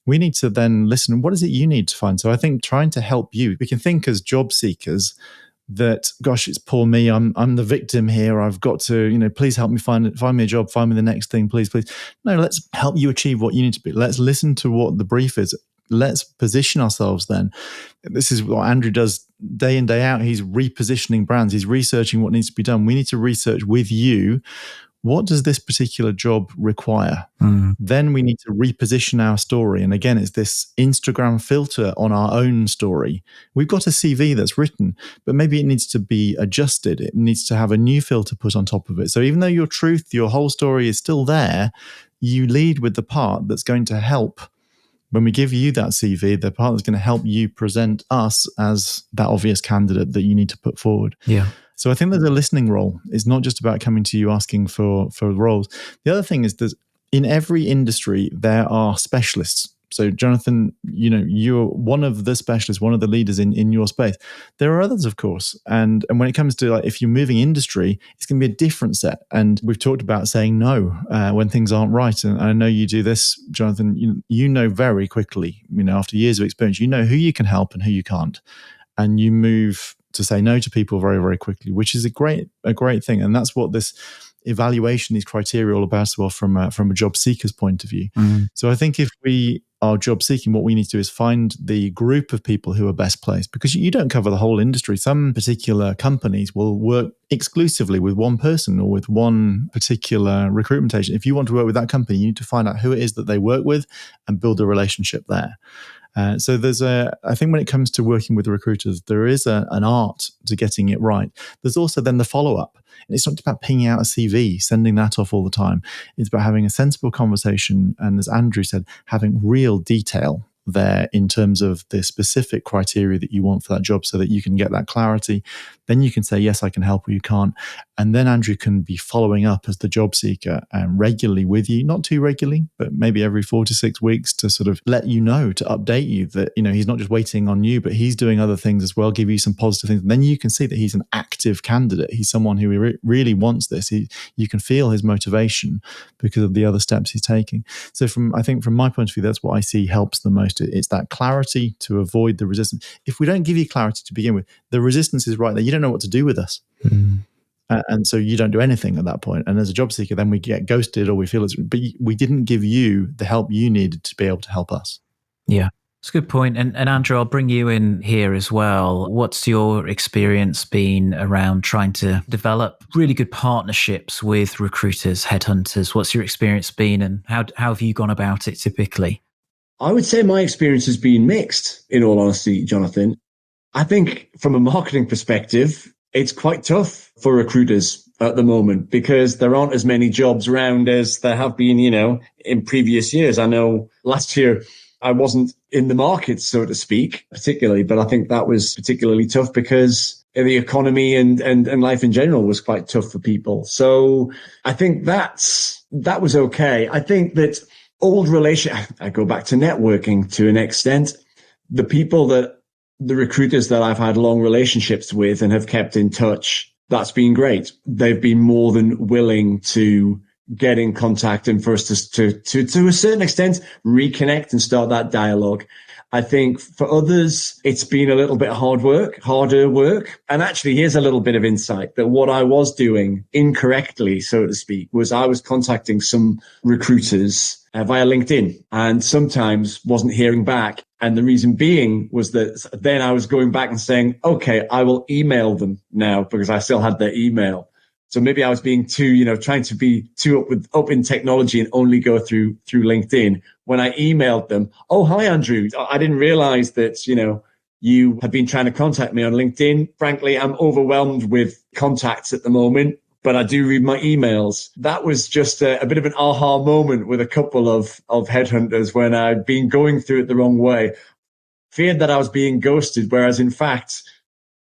We need to then listen. What is it you need to find? So I think trying to help you, we can think as job seekers that, gosh, it's poor me. I'm the victim here. I've got to, please help me find me a job, find me the next thing, please. No, let's help you achieve what you need to be. Let's listen to what the brief is. Let's position ourselves then. This is what Andrew does day in, day out. He's repositioning brands. He's researching what needs to be done. We need to research with you, what does this particular job require? Then we need to reposition our story. And again, it's this Instagram filter on our own story. We've got a CV that's written, but maybe it needs to be adjusted. It needs to have a new filter put on top of it. So even though your truth, your whole story is still there, you lead with the part that's going to help. When we give you that CV, the part that's going to help you present us as that obvious candidate that you need to put forward. Yeah. So I think there's a listening role. It's not just about coming to you asking for roles. The other thing is that in every industry, there are specialists. So Jonathan, you're one of the specialists, one of the leaders in your space. There are others, of course. And when it comes to if you're moving industry, it's going to be a different set. And we've talked about saying no when things aren't right. And I know you do this, Jonathan. You know very quickly, after years of experience, you know who you can help and who you can't. And you move to say no to people very, very quickly, which is a great thing. And that's what this evaluation, these criteria, all about as well from a job seeker's point of view. So I think if we are job seeking, what we need to do is find the group of people who are best placed, because you don't cover the whole industry. Some particular companies will work exclusively with one person or with one particular recruitment agent. If you want to work with that company, you need to find out who it is that they work with and build a relationship there. So I think when it comes to working with recruiters, there is an art to getting it right. There's also then the follow-up. And it's not about pinging out a CV, sending that off all the time. It's about having a sensible conversation. And as Andrew said, having real detail there in terms of the specific criteria that you want for that job, so that you can get that clarity. Then you can say, yes, I can help, or you can't. And then Andrew can be following up as the job seeker regularly with you, not too regularly, but maybe every 4 to 6 weeks, to sort of let you know, to update you that, he's not just waiting on you, but he's doing other things as well, give you some positive things. And then you can see that he's an active candidate. He's someone who really wants this. You can feel his motivation because of the other steps he's taking. So from my point of view, that's what I see helps the most. It's that clarity to avoid the resistance. If we don't give you clarity to begin with, the resistance is right there. You don't know what to do with us. And so you don't do anything at that point. And as a job seeker, then we get ghosted or we feel but we didn't give you the help you needed to be able to help us. Yeah. It's a good point. And Andrew, I'll bring you in here as well. What's your experience been around trying to develop really good partnerships with recruiters, headhunters? What's your experience been, and how have you gone about it typically? I would say my experience has been mixed, in all honesty, Jonathan. I think from a marketing perspective, it's quite tough for recruiters at the moment because there aren't as many jobs around as there have been, in previous years. I know last year I wasn't in the market, so to speak, particularly, but I think that was particularly tough because the economy and life in general was quite tough for people. So I think that was okay. I think that I go back to networking to an extent. The recruiters that I've had long relationships with and have kept in touch, that's been great. They've been more than willing to get in contact and for us to a certain extent, reconnect and start that dialogue. I think for others, it's been a little bit harder work. And actually, here's a little bit of insight that what I was doing incorrectly, so to speak, was I was contacting some recruiters via LinkedIn and sometimes wasn't hearing back. And the reason being was that then I was going back and saying, okay, I will email them now because I still had their email. So maybe I was being trying to be too up in technology and only go through LinkedIn. When I emailed them, oh, hi, Andrew. I didn't realize that, you had been trying to contact me on LinkedIn. Frankly, I'm overwhelmed with contacts at the moment, but I do read my emails. That was just a bit of an aha moment with a couple of headhunters when I'd been going through it the wrong way. Feared that I was being ghosted, whereas in fact,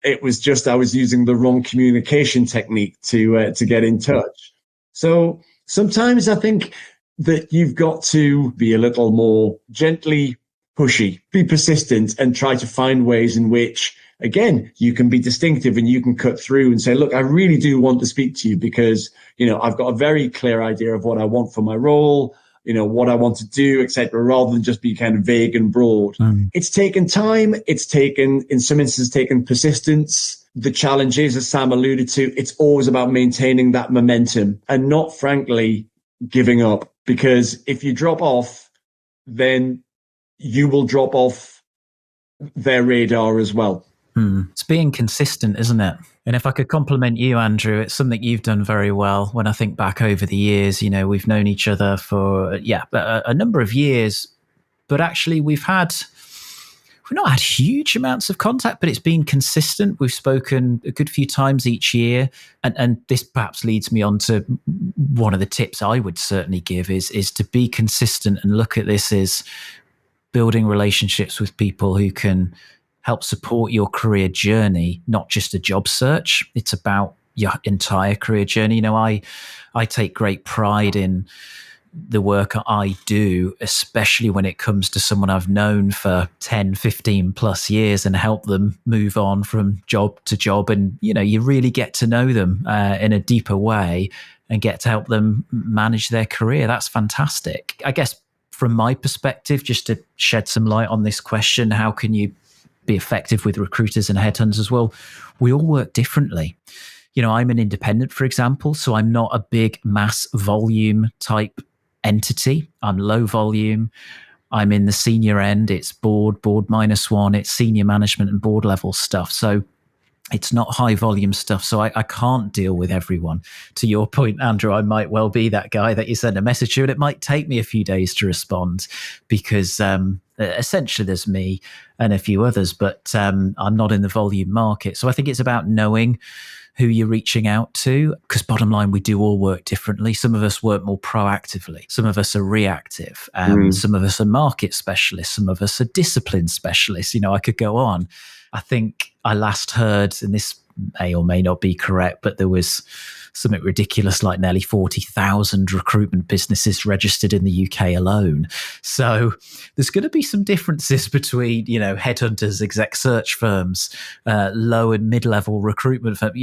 it was just I was using the wrong communication technique to get in touch. So sometimes I think that you've got to be a little more gently pushy, be persistent, and try to find ways in which, again, you can be distinctive and you can cut through and say, look, I really do want to speak to you because, I've got a very clear idea of what I want for my role, what I want to do, etc., rather than just be kind of vague and broad. It's taken time. In some instances, taken persistence. The challenge is, as Sam alluded to, it's always about maintaining that momentum and not, frankly, giving up. Because if you drop off, then you will drop off their radar as well. It's being consistent, isn't it? And if I could compliment you, Andrew, it's something you've done very well. When I think back over the years, we've known each other for, a number of years, but actually we've not had huge amounts of contact, but it's been consistent. We've spoken a good few times each year. And this perhaps leads me on to one of the tips I would certainly give is to be consistent and look at this as building relationships with people who can help support your career journey, not just a job search. It's about your entire career journey. I take great pride in the work I do, especially when it comes to someone I've known for 10, 15 plus years and help them move on from job to job. And, you really get to know them in a deeper way and get to help them manage their career. That's fantastic. I guess from my perspective, just to shed some light on this question, how can you be effective with recruiters and headhunters as well? We all work differently. I'm an independent, for example, so I'm not a big mass volume type entity. I'm low volume. I'm in the senior end. It's board -1. It's senior management and board level stuff. So it's not high volume stuff. So I can't deal with everyone. To your point, Andrew, I might well be that guy that you send a message to and it might take me a few days to respond because essentially there's me and a few others, but I'm not in the volume market. So I think it's about knowing who you're reaching out to, because bottom line, we do all work differently. Some of us work more proactively. Some of us are reactive. Some of us are market specialists. Some of us are discipline specialists. I could go on. I think I last heard, and this may or may not be correct, but there was something ridiculous like nearly 40,000 recruitment businesses registered in the UK alone. So there's going to be some differences between, headhunters, exec search firms, low and mid-level recruitment firms.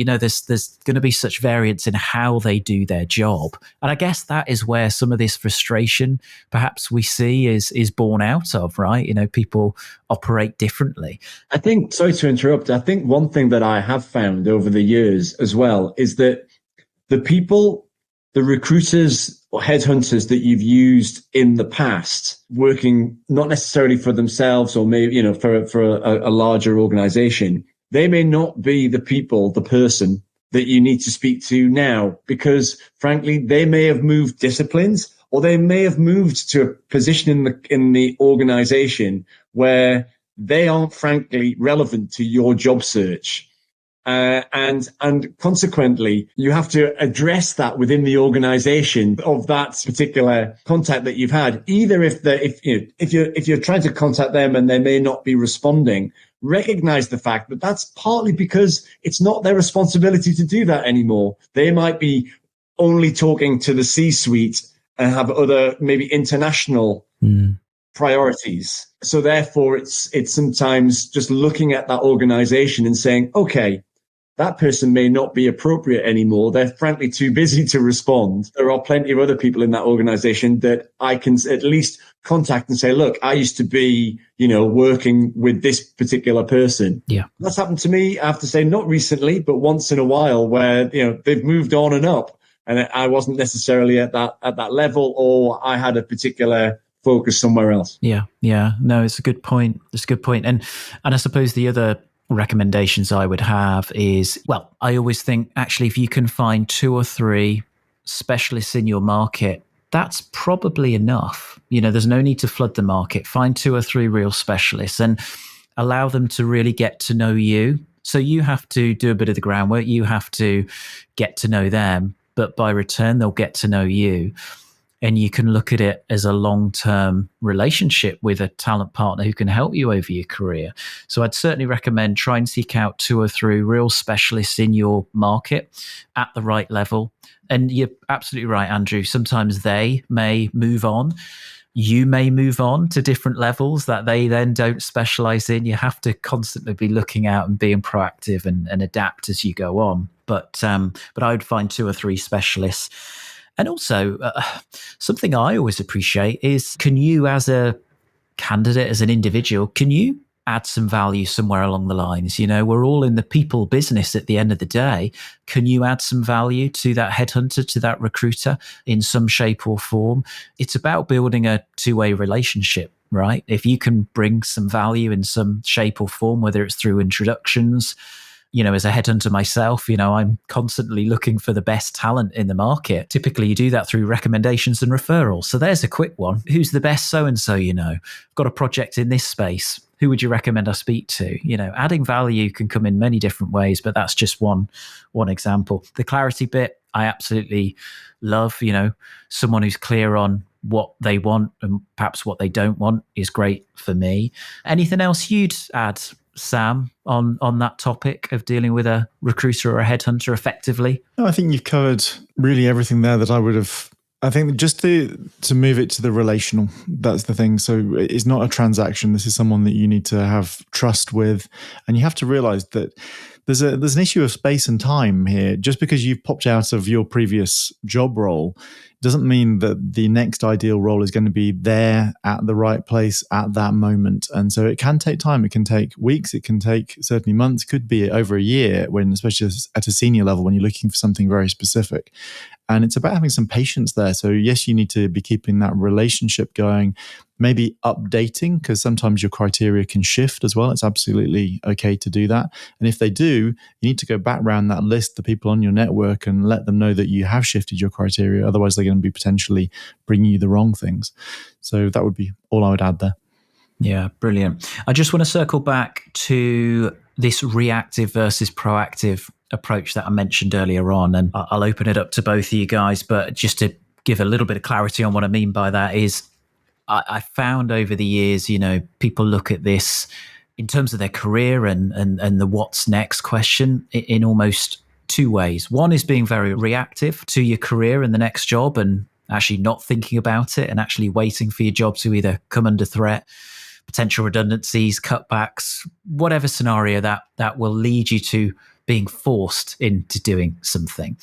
There's going to be such variance in how they do their job. And I guess that is where some of this frustration perhaps we see is born out of, right? People operate differently. I think, sorry to interrupt, I think one thing that I have found over the years as well is that the recruiters or headhunters that you've used in the past, working not necessarily for themselves or maybe, for a larger organization, they may not be the person that you need to speak to now, because frankly, they may have moved disciplines, or they may have moved to a position in the organization where they aren't frankly relevant to your job search. And consequently, you have to address that within the organization of that particular contact that you've had. Either if you're trying to contact them and they may not be responding, recognize the fact that that's partly because it's not their responsibility to do that anymore. They might be only talking to the C-suite and have other maybe international priorities. So therefore, it's sometimes just looking at that organization and saying, okay, that person may not be appropriate anymore. They're frankly too busy to respond. There are plenty of other people in that organization that I can at least contact and say, look, I used to be, working with this particular person. Yeah. That's happened to me, I have to say, not recently, but once in a while, where, they've moved on and up, and I wasn't necessarily at that level, or I had a particular focus somewhere else. Yeah. No, it's a good point. And I suppose the other recommendations I would have is, well, I always think actually if you can find 2 or 3 specialists in your market, that's probably enough. There's no need to flood the market. Find 2 or 3 real specialists and allow them to really get to know you. So you have to do a bit of the groundwork. You have to get to know them, but by return, they'll get to know you. And you can look at it as a long-term relationship with a talent partner who can help you over your career. So I'd certainly recommend try and seek out 2 or 3 real specialists in your market at the right level. And you're absolutely right, Andrew. Sometimes they may move on. You may move on to different levels that they then don't specialize in. You have to constantly be looking out and being proactive and adapt as you go on. But I would find 2 or 3 specialists. And also, something I always appreciate is, can you as a candidate, as an individual, can you add some value somewhere along the lines? We're all in the people business at the end of the day. Can you add some value to that headhunter, to that recruiter in some shape or form? It's about building a 2-way relationship, right? If you can bring some value in some shape or form, whether it's through introductions, as a headhunter myself, I'm constantly looking for the best talent in the market. Typically, you do that through recommendations and referrals. So there's a quick one. Who's the best so-and-so, I've got a project in this space. Who would you recommend I speak to? Adding value can come in many different ways, but that's just one example. The clarity bit, I absolutely love. Someone who's clear on what they want and perhaps what they don't want is great for me. Anything else you'd add, Sam, on that topic of dealing with a recruiter or a headhunter effectively? No, I think you've covered really everything there that I would have. I think just to move it to the relational, that's the thing. So it's not a transaction. This is someone that you need to have trust with. And you have to realize that there's an issue of space and time here. Just because you've popped out of your previous job role doesn't mean that the next ideal role is going to be there at the right place at that moment. And so it can take time. It can take weeks. It can take certainly months. It could be over a year, when, especially at a senior level, when you're looking for something very specific. And it's about having some patience there. So yes, you need to be keeping that relationship going, maybe updating, because sometimes your criteria can shift as well. It's absolutely okay to do that. And if they do, you need to go back around that list, the people on your network, and let them know that you have shifted your criteria. Otherwise, they're going to be potentially bringing you the wrong things. So that would be all I would add there. Yeah, brilliant. I just want to circle back to this reactive versus proactive approach that I mentioned earlier on, and I'll open it up to both of you guys, but just to give a little bit of clarity on what I mean by that is I found over the years, people look at this in terms of their career and the what's next question in almost two ways. One is being very reactive to your career and the next job and actually not thinking about it and actually waiting for your job to either come under threat, potential redundancies, cutbacks, whatever scenario that will lead you to being forced into doing something.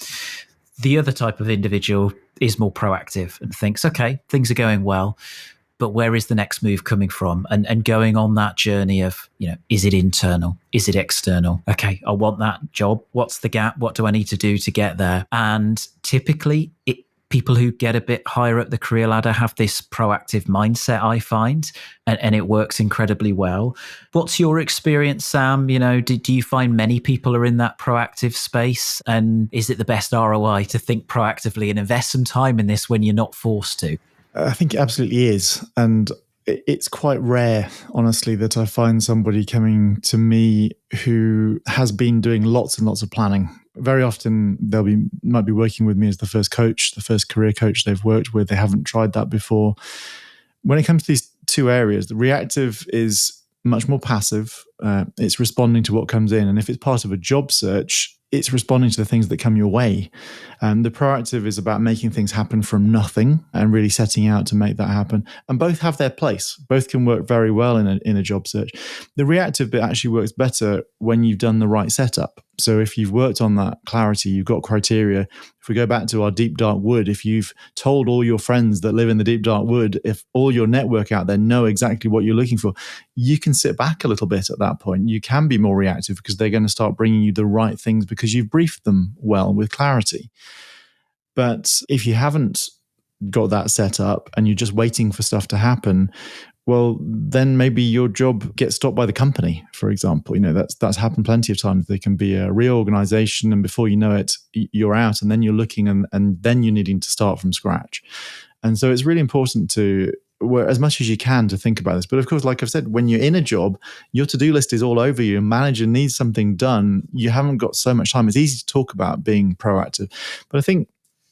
The other type of individual is more proactive and thinks, okay, things are going well, but where is the next move coming from? And going on that journey of, is it internal? Is it external? Okay, I want that job. What's the gap? What do I need to do to get there? And typically people who get a bit higher up the career ladder have this proactive mindset, I find, and it works incredibly well. What's your experience, Sam? Do you find many people are in that proactive space? And is it the best ROI to think proactively and invest some time in this when you're not forced to? I think it absolutely is. And it's quite rare, honestly, that I find somebody coming to me who has been doing lots and lots of planning. Very often might be working with me as the first coach, the first career coach they've worked with. They haven't tried that before. When it comes to these two areas, the reactive is much more passive. It's responding to what comes in. And if it's part of a job search, it's responding to the things that come your way. The proactive is about making things happen from nothing and really setting out to make that happen. And both have their place. Both can work very well in a job search. The reactive bit actually works better when you've done the right setup. So if you've worked on that clarity, you've got criteria. If we go back to our deep dark wood, if you've told all your friends that live in the deep dark wood, if all your network out there know exactly what you're looking for, you can sit back a little bit at that point. You can be more reactive because they're going to start bringing you the right things because you've briefed them well with clarity. But if you haven't got that set up and you're just waiting for stuff to happen, well, then maybe your job gets stopped by the company, for example. That's happened plenty of times. There can be a reorganization, and before you know it, you're out, and then you're looking, and then you're needing to start from scratch. And so it's really important to, as much as you can, to think about this. But of course, like I've said, when you're in a job, your to-do list is all over you. A manager needs something done. You haven't got so much time. It's easy to talk about being proactive. But I think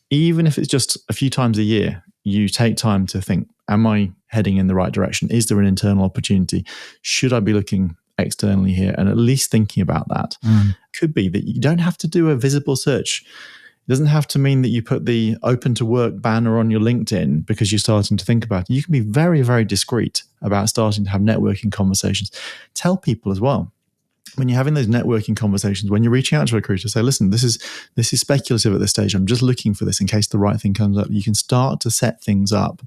even if it's just a few times a year, you take time to think, am I heading in the right direction? Is there an internal opportunity? Should I be looking externally here? And at least thinking about that. Could be that you don't have to do a visible search. It doesn't have to mean that you put the open to work banner on your LinkedIn because you're starting to think about it. You can be very, very discreet about starting to have networking conversations. Tell people as well, when you're having those networking conversations, when you're reaching out to a recruiter, say, listen, this is speculative at this stage. I'm just looking for this in case the right thing comes up. You can start to set things up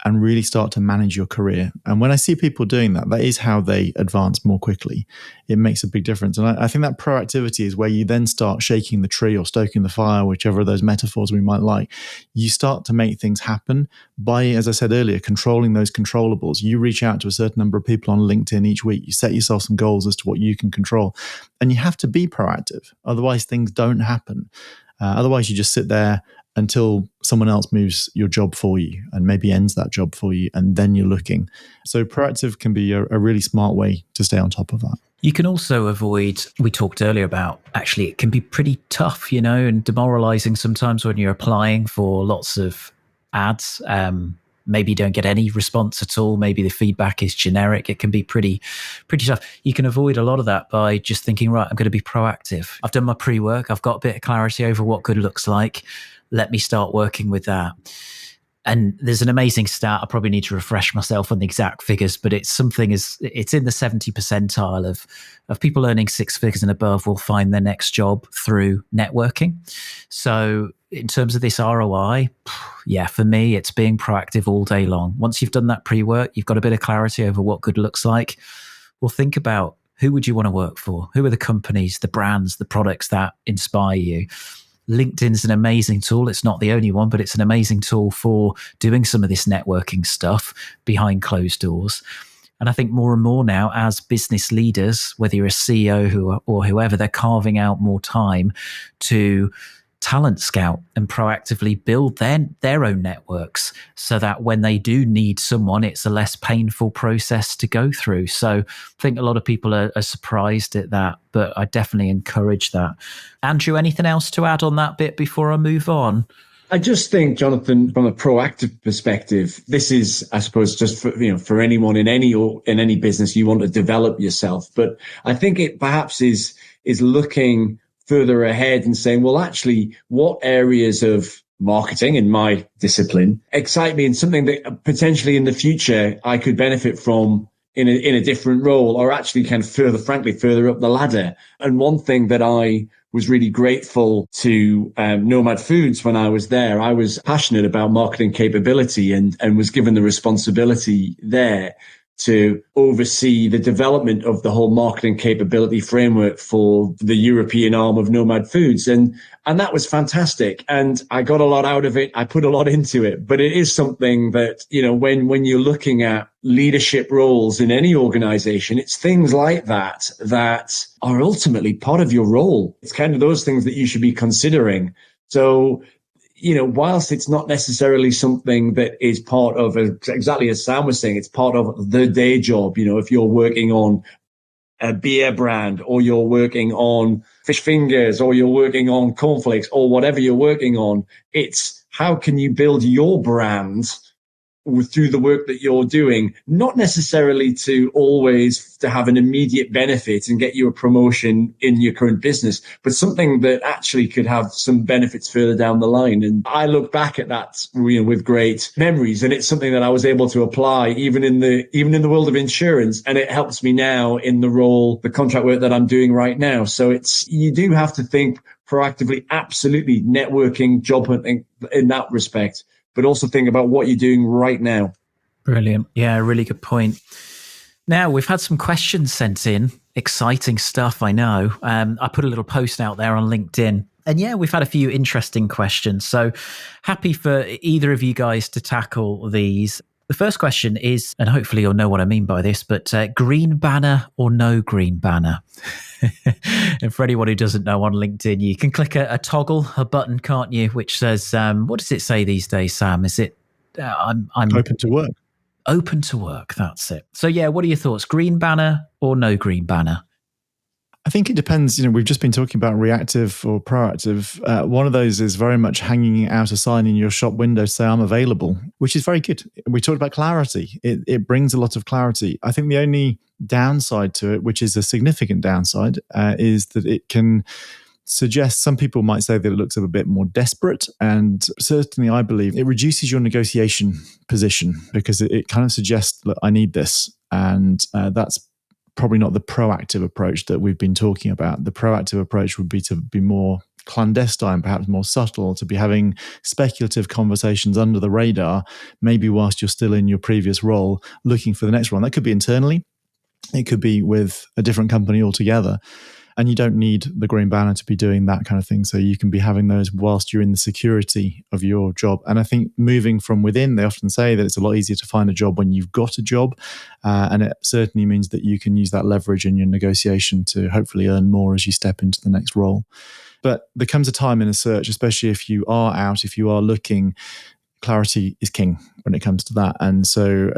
and really start to manage your career. And when I see people doing that, that is how they advance more quickly. It makes a big difference. And I think that proactivity is where you then start shaking the tree or stoking the fire, whichever of those metaphors we might like. You start to make things happen by, as I said earlier, controlling those controllables. You reach out to a certain number of people on LinkedIn each week. You set yourself some goals as to what you can control. And you have to be proactive. Otherwise, things don't happen. Otherwise, you just sit there until someone else moves your job for you and maybe ends that job for you, and then you're looking. So proactive can be a really smart way to stay on top of that. You can also avoid, we talked earlier about, actually, it can be pretty tough, and demoralizing sometimes when you're applying for lots of ads. Maybe you don't get any response at all. Maybe the feedback is generic. It can be pretty tough. You can avoid a lot of that by just thinking, right, I'm going to be proactive. I've done my pre-work. I've got a bit of clarity over what good looks like. Let me start working with that. And there's an amazing stat. I probably need to refresh myself on the exact figures, but it's in the 70 percentile of people earning six figures and above will find their next job through networking. So in terms of this ROI, yeah, for me, it's being proactive all day long. Once you've done that pre-work, you've got a bit of clarity over what good looks like. Well, think about, who would you want to work for? Who are the companies, the brands, the products that inspire you? LinkedIn is an amazing tool. It's not the only one, but it's an amazing tool for doing some of this networking stuff behind closed doors. And I think more and more now, as business leaders, whether you're a CEO or whoever, they're carving out more time to talent scout and proactively build their own networks so that when they do need someone, it's a less painful process to go through. So I think a lot of people are surprised at that, but I definitely encourage that. Andrew, anything else to add on that bit before I move on? I just think, Jonathan, from a proactive perspective, this is, I suppose, just for anyone in any business, you want to develop yourself. But I think it perhaps is looking further ahead and saying, well, actually, what areas of marketing in my discipline excite me and something that potentially in the future I could benefit from in a different role, or actually kind of further up the ladder. And one thing that I was really grateful to Nomad Foods when I was there, I was passionate about marketing capability and was given the responsibility there to oversee the development of the whole marketing capability framework for the European arm of Nomad Foods. And that was fantastic. And I got a lot out of it. I put a lot into it, but it is something that, when you're looking at leadership roles in any organization, it's things like that are ultimately part of your role. It's kind of those things that you should be considering. So, whilst it's not necessarily something that is part of, exactly as Sam was saying, it's part of the day job. If you're working on a beer brand, or you're working on fish fingers, or you're working on cornflakes, or whatever you're working on, it's how can you build your brand through the work that you're doing, not necessarily to have an immediate benefit and get you a promotion in your current business, but something that actually could have some benefits further down the line. And I look back at that, with great memories, and it's something that I was able to apply even in the world of insurance. And it helps me now in the contract work that I'm doing right now. So you do have to think proactively, absolutely networking, job hunting in that respect, but also think about what you're doing right now. Brilliant. Yeah, really good point. Now, we've had some questions sent in. Exciting stuff, I know. I put a little post out there on LinkedIn. And yeah, we've had a few interesting questions. So happy for either of you guys to tackle these. The first question is, and hopefully you'll know what I mean by this, but green banner or no green banner? And for anyone who doesn't know, on LinkedIn, you can click a toggle, a button, can't you? Which says, what does it say these days, Sam? Is it, I'm open to work. Open to work, that's it. So yeah, what are your thoughts? Green banner or no green banner? I think it depends. We've just been talking about reactive or proactive. One of those is very much hanging out a sign in your shop window to say I'm available, which is very good. We talked about clarity. It brings a lot of clarity. I think the only downside to it, which is a significant downside, is that it can suggest, some people might say that it looks a bit more desperate. And certainly I believe it reduces your negotiation position, because it kind of suggests, look, I need this. And that's probably not the proactive approach that we've been talking about. The proactive approach would be to be more clandestine, perhaps more subtle, to be having speculative conversations under the radar, maybe whilst you're still in your previous role, looking for the next one. That could be internally. It could be with a different company altogether. And you don't need the green banner to be doing that kind of thing. So you can be having those whilst you're in the security of your job. And I think moving from within, they often say that it's a lot easier to find a job when you've got a job. And it certainly means that you can use that leverage in your negotiation to hopefully earn more as you step into the next role. But there comes a time in a search, especially if you are out, if you are looking, clarity is king when it comes to that. And so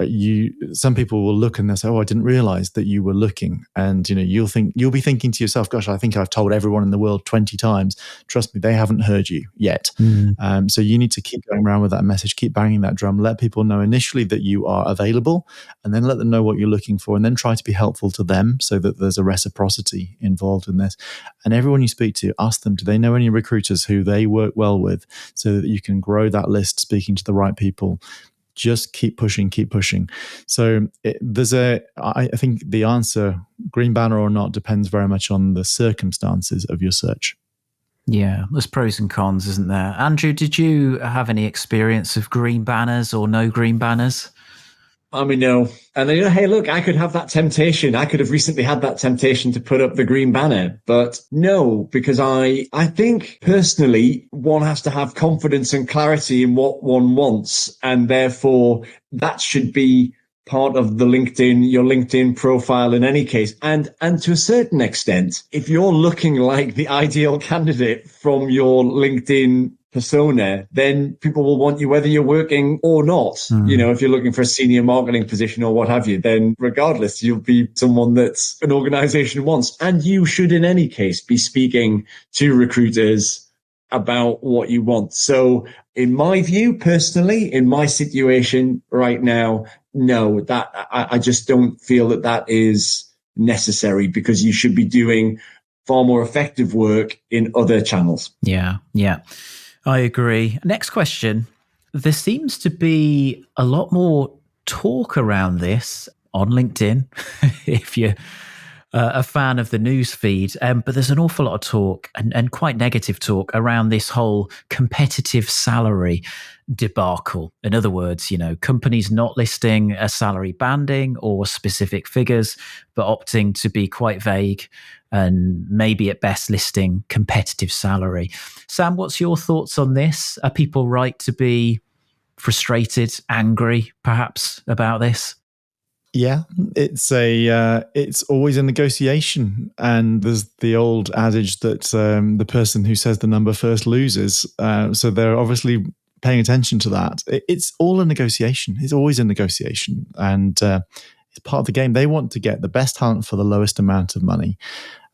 some people will look and they'll say, oh, I didn't realize that you were looking. And you'll be thinking to yourself, gosh, I think I've told everyone in the world 20 times. Trust me, they haven't heard you yet. So you need to keep going around with that message, keep banging that drum, let people know initially that you are available, and then let them know what you're looking for, and then try to be helpful to them so that there's a reciprocity involved in this. And everyone you speak to, ask them, do they know any recruiters who they work well with, so that you can grow that list, speaking to the right people. Just keep pushing. So I think the answer, green banner or not, depends very much on the circumstances of your search. Yeah, there's pros and cons, isn't there? Andrew, did you have any experience of green banners or no green banners? I mean, no. And then, hey, look, I could have that temptation. I could have recently had that temptation to put up the green banner, but no, because I think personally, one has to have confidence and clarity in what one wants. And therefore that should be part of your LinkedIn profile in any case. And to a certain extent, if you're looking like the ideal candidate from your LinkedIn persona, then people will want you whether you're working or not. If you're looking for a senior marketing position or what have you, then regardless, you'll be someone that's an organization wants. And you should in any case be speaking to recruiters about what you want. So in my view, personally, in my situation right now, no, that I just don't feel that is necessary, because you should be doing far more effective work in other channels. Yeah, I agree. Next question. There seems to be a lot more talk around this on LinkedIn, if you're a fan of the news feed. But there's an awful lot of talk and quite negative talk around this whole competitive salary debacle. In other words, companies not listing a salary banding or specific figures, but opting to be quite vague and maybe at best listing competitive salary. Sam, what's your thoughts on this? Are people right to be frustrated, angry, perhaps, about this? Yeah, it's always a negotiation, and there's the old adage that the person who says the number first loses. So they're obviously paying attention to that. It's all a negotiation. It's always a negotiation, and it's part of the game. They want to get the best talent for the lowest amount of money.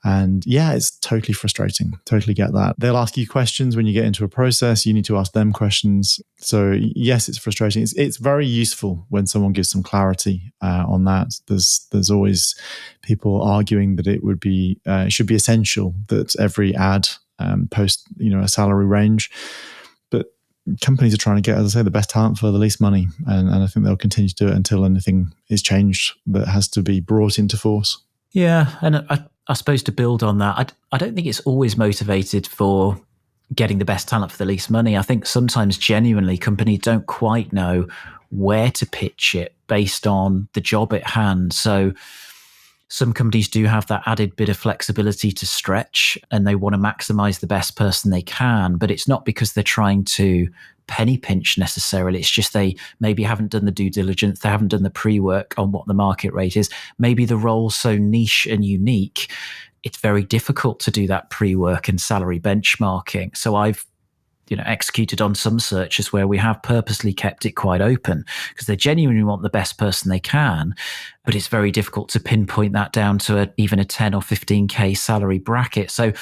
And yeah, it's totally frustrating. Totally get that. They'll ask you questions when you get into a process. You need to ask them questions. So yes, it's frustrating. It's very useful when someone gives some clarity on that. There's always people arguing that it should be essential that every ad post a salary range. But companies are trying to get, as I say, the best talent for the least money, and I think they'll continue to do it until anything is changed that has to be brought into force. Yeah, and I suppose to build on that, I don't think it's always motivated for getting the best talent for the least money. I think sometimes genuinely companies don't quite know where to pitch it based on the job at hand. So some companies do have that added bit of flexibility to stretch, and they want to maximize the best person they can, but it's not because they're trying to penny pinch necessarily. It's just they maybe haven't done the due diligence. They haven't done the pre-work on what the market rate is. Maybe the role's so niche and unique, it's very difficult to do that pre-work and salary benchmarking. So I've executed on some searches where we have purposely kept it quite open because they genuinely want the best person they can, but it's very difficult to pinpoint that down to even a 10 or 15K salary bracket. So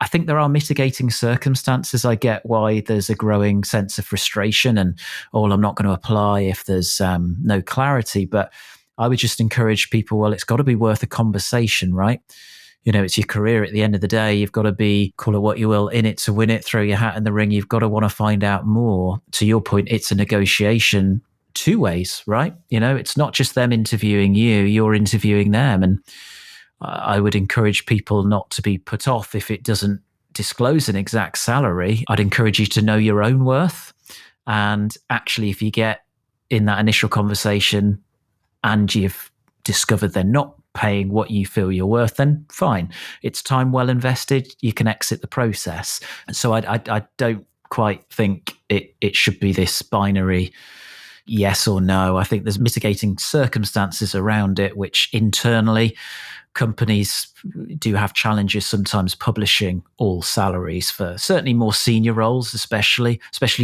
I think there are mitigating circumstances. I get why there's a growing sense of frustration and, I'm not going to apply if there's no clarity. But I would just encourage people, well, it's got to be worth a conversation, right? It's your career at the end of the day. You've got to be, call it what you will, in it to win it, throw your hat in the ring. You've got to want to find out more. To your point, it's a negotiation two ways, right? It's not just them interviewing you, you're interviewing them. And I would encourage people not to be put off if it doesn't disclose an exact salary. I'd encourage you to know your own worth. And actually, if you get in that initial conversation and you've discovered they're not paying what you feel you're worth, then fine. It's time well invested. You can exit the process. So I don't quite think it should be this binary yes or no. I think there's mitigating circumstances around it, which internally companies do have challenges sometimes publishing all salaries for certainly more senior roles, especially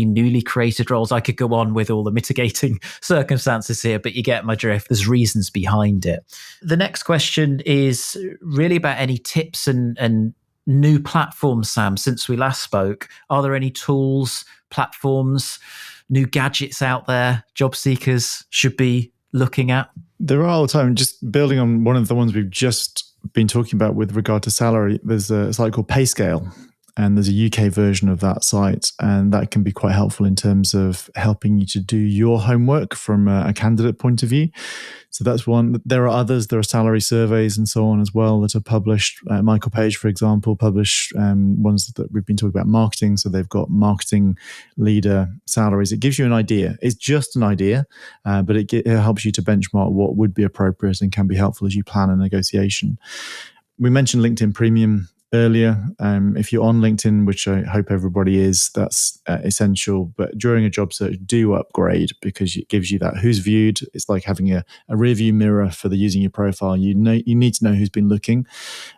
newly created roles. I could go on with all the mitigating circumstances here, but you get my drift. There's reasons behind it. The next question is really about any tips and new platforms, Sam, since we last spoke. Are there any tools, platforms, new gadgets out there job seekers should be looking at? There are all the time. Just building on one of the ones we've just been talking about with regard to salary, there's a site called PayScale, and there's a UK version of that site, and that can be quite helpful in terms of helping you to do your homework from a candidate point of view. So that's one. There are others. There are salary surveys and so on as well that are published. Michael Page, for example, published ones that we've been talking about marketing. So they've got marketing leader salaries. It gives you an idea. It's just an idea, but it helps you to benchmark what would be appropriate and can be helpful as you plan a negotiation. We mentioned LinkedIn Premium earlier. If you're on LinkedIn, which I hope everybody is, that's essential. But during a job search, do upgrade because it gives you that who's viewed. It's like having a rear view mirror for the using your profile. You need to know who's been looking,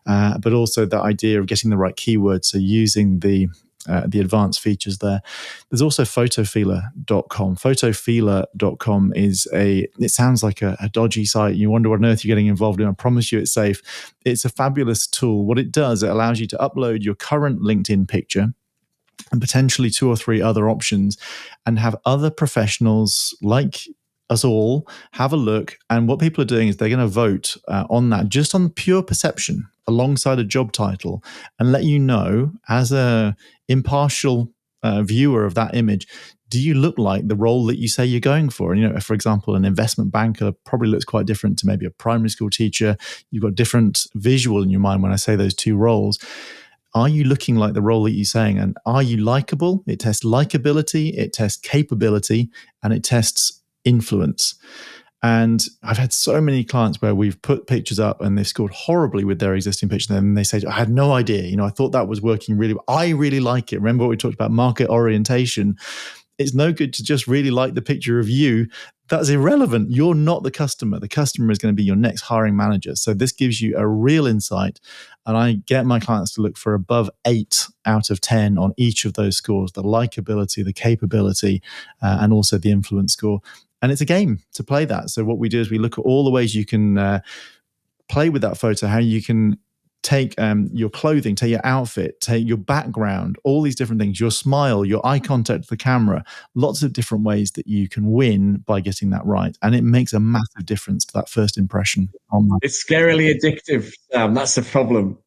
but also the idea of getting the right keywords. So using the advanced features there. There's also photofeeler.com. Photofeeler.com it sounds like a dodgy site. You wonder what on earth you're getting involved in. I promise you it's safe. It's a fabulous tool. What it does, it allows you to upload your current LinkedIn picture and potentially 2 or 3 other options and have other professionals like us all, have a look. And what people are doing is they're going to vote on that, just on pure perception, alongside a job title, and let you know, as a impartial viewer of that image, do you look like the role that you say you're going for? And, for example, an investment banker probably looks quite different to maybe a primary school teacher. You've got different visual in your mind when I say those two roles. Are you looking like the role that you're saying? And are you likable? It tests likability, it tests capability, and it tests influence. And I've had so many clients where we've put pictures up and they've scored horribly with their existing picture. And they say, I had no idea. I thought that was working really well. I really like it. Remember what we talked about, market orientation? It's no good to just really like the picture of you. That's irrelevant. You're not the customer. The customer is going to be your next hiring manager. So this gives you a real insight. And I get my clients to look for above 8 out of 10 on each of those scores, the likability, the capability, and also the influence score. And it's a game to play that. So what we do is we look at all the ways you can play with that photo, how you can take your clothing, take your outfit, take your background, all these different things, your smile, your eye contact with the camera, lots of different ways that you can win by getting that right. And it makes a massive difference to that first impression online. It's scarily addictive, Sam. That's the problem.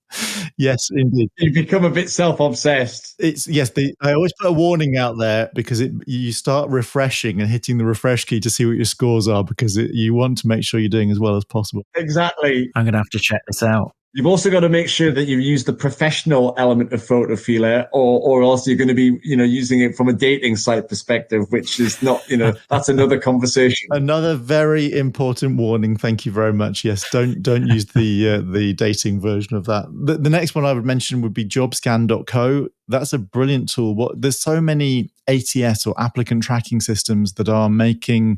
Yes, indeed. You become a bit self-obsessed. I always put a warning out there, because you start refreshing and hitting the refresh key to see what your scores are, because you want to make sure you're doing as well as possible. Exactly. I'm going to have to check this out. You've also got to make sure that you use the professional element of Photofeeler, or else you're going to be, using it from a dating site perspective, which is not, that's another conversation. Another very important warning. Thank you very much. Yes, don't use the dating version of that. The next one I would mention would be jobscan.co. That's a brilliant tool. There's so many ATS or applicant tracking systems that are making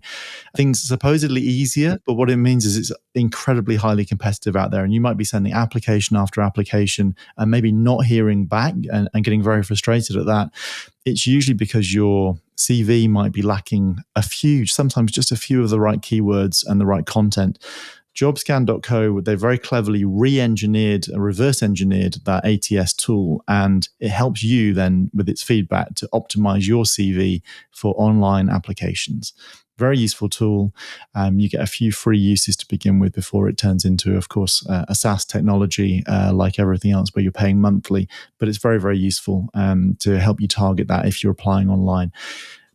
things supposedly easier, but what it means is it's incredibly highly competitive out there. And you might be sending application after application and maybe not hearing back and getting very frustrated at that. It's usually because your CV might be lacking sometimes just a few of the right keywords and the right content. Jobscan.co, they very cleverly reverse engineered that ATS tool, and it helps you then with its feedback to optimize your CV for online applications. Very useful tool. You get a few free uses to begin with before it turns into, of course, a SaaS technology like everything else where you're paying monthly, but it's very, very useful to help you target that if you're applying online.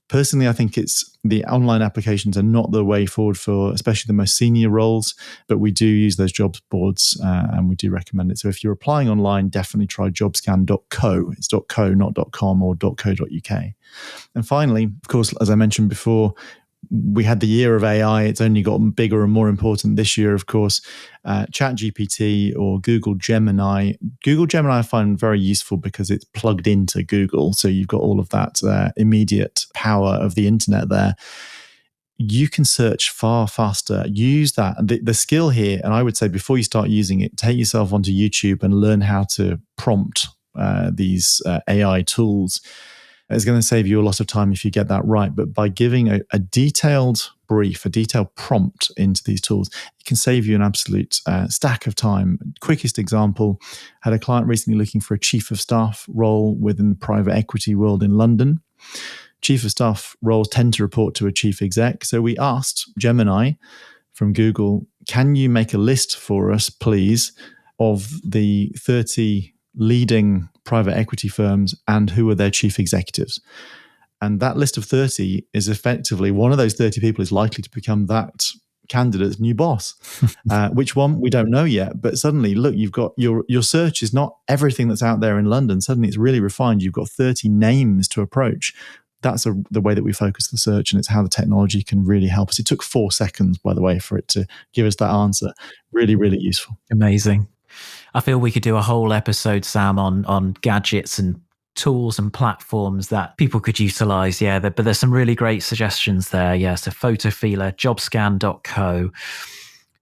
Personally, I think the online applications are not the way forward for especially the most senior roles, but we do use those jobs boards and we do recommend it. So if you're applying online, definitely try jobscan.co. It's .co, not .com or .co.uk. And finally, of course, as I mentioned before, we had the year of AI. It's only gotten bigger and more important this year, of course. ChatGPT or Google Gemini. Google Gemini I find very useful because it's plugged into Google. So you've got all of that immediate power of the internet there. You can search far faster. Use that. The skill here, and I would say before you start using it, take yourself onto YouTube and learn how to prompt these AI tools. It's going to save you a lot of time if you get that right. But by giving a detailed brief, a detailed prompt into these tools, it can save you an absolute stack of time. Quickest example, had a client recently looking for a chief of staff role within the private equity world in London. Chief of staff roles tend to report to a chief exec. So we asked Gemini from Google, can you make a list for us, please, of the 30 leading private equity firms and who are their chief executives? And that list of 30 is effectively one of those 30 people is likely to become that candidate's new boss. Which one? We don't know yet. But suddenly, look, you've got your search is not everything that's out there in London. Suddenly it's really refined. You've got 30 names to approach. That's the way that we focus the search, and it's how the technology can really help us. It took 4 seconds, by the way, for it to give us that answer. Really, really useful. Amazing. I feel we could do a whole episode, Sam, on gadgets and tools and platforms that people could utilize. Yeah, but there's some really great suggestions there. Yeah, so Photofeeler, jobscan.co,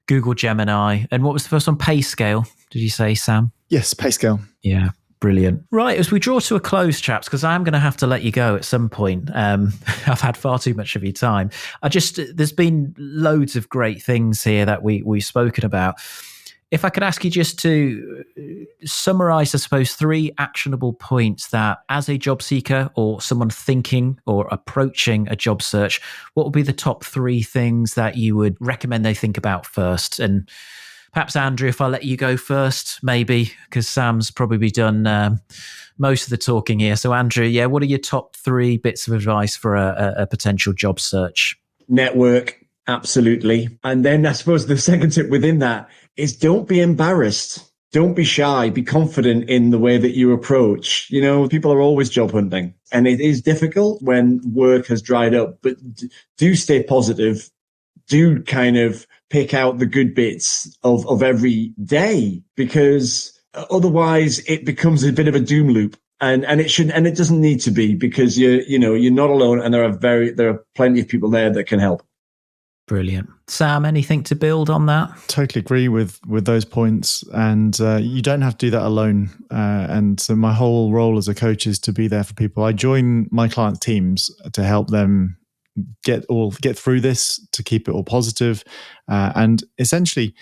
Google Gemini, and what was the first one? PayScale, did you say, Sam? Yes, PayScale. Yeah, brilliant. Right, as we draw to a close, chaps, because I'm going to have to let you go at some point. I've had far too much of your time. There's been loads of great things here that we've spoken about. If I could ask you just to summarize, I suppose, 3 actionable points that as a job seeker or someone thinking or approaching a job search, what would be the top 3 things that you would recommend they think about first? And perhaps, Andrew, if I let you go first, maybe, because Sam's probably done most of the talking here. So, Andrew, what are your top 3 bits of advice for a potential job search? Network, absolutely. And then I suppose the second tip within that is don't be embarrassed. Don't be shy. Be confident in the way that you approach. People are always job hunting, and it is difficult when work has dried up, but do stay positive. Do kind of pick out the good bits of every day, because otherwise it becomes a bit of a doom loop. And it doesn't need to be, because you're not alone, and there are plenty of people there that can help. Brilliant. Sam, anything to build on that? Totally agree with those points. And you don't have to do that alone. And so my whole role as a coach is to be there for people. I join my clients' teams to help them get through this, to keep it all positive. And essentially,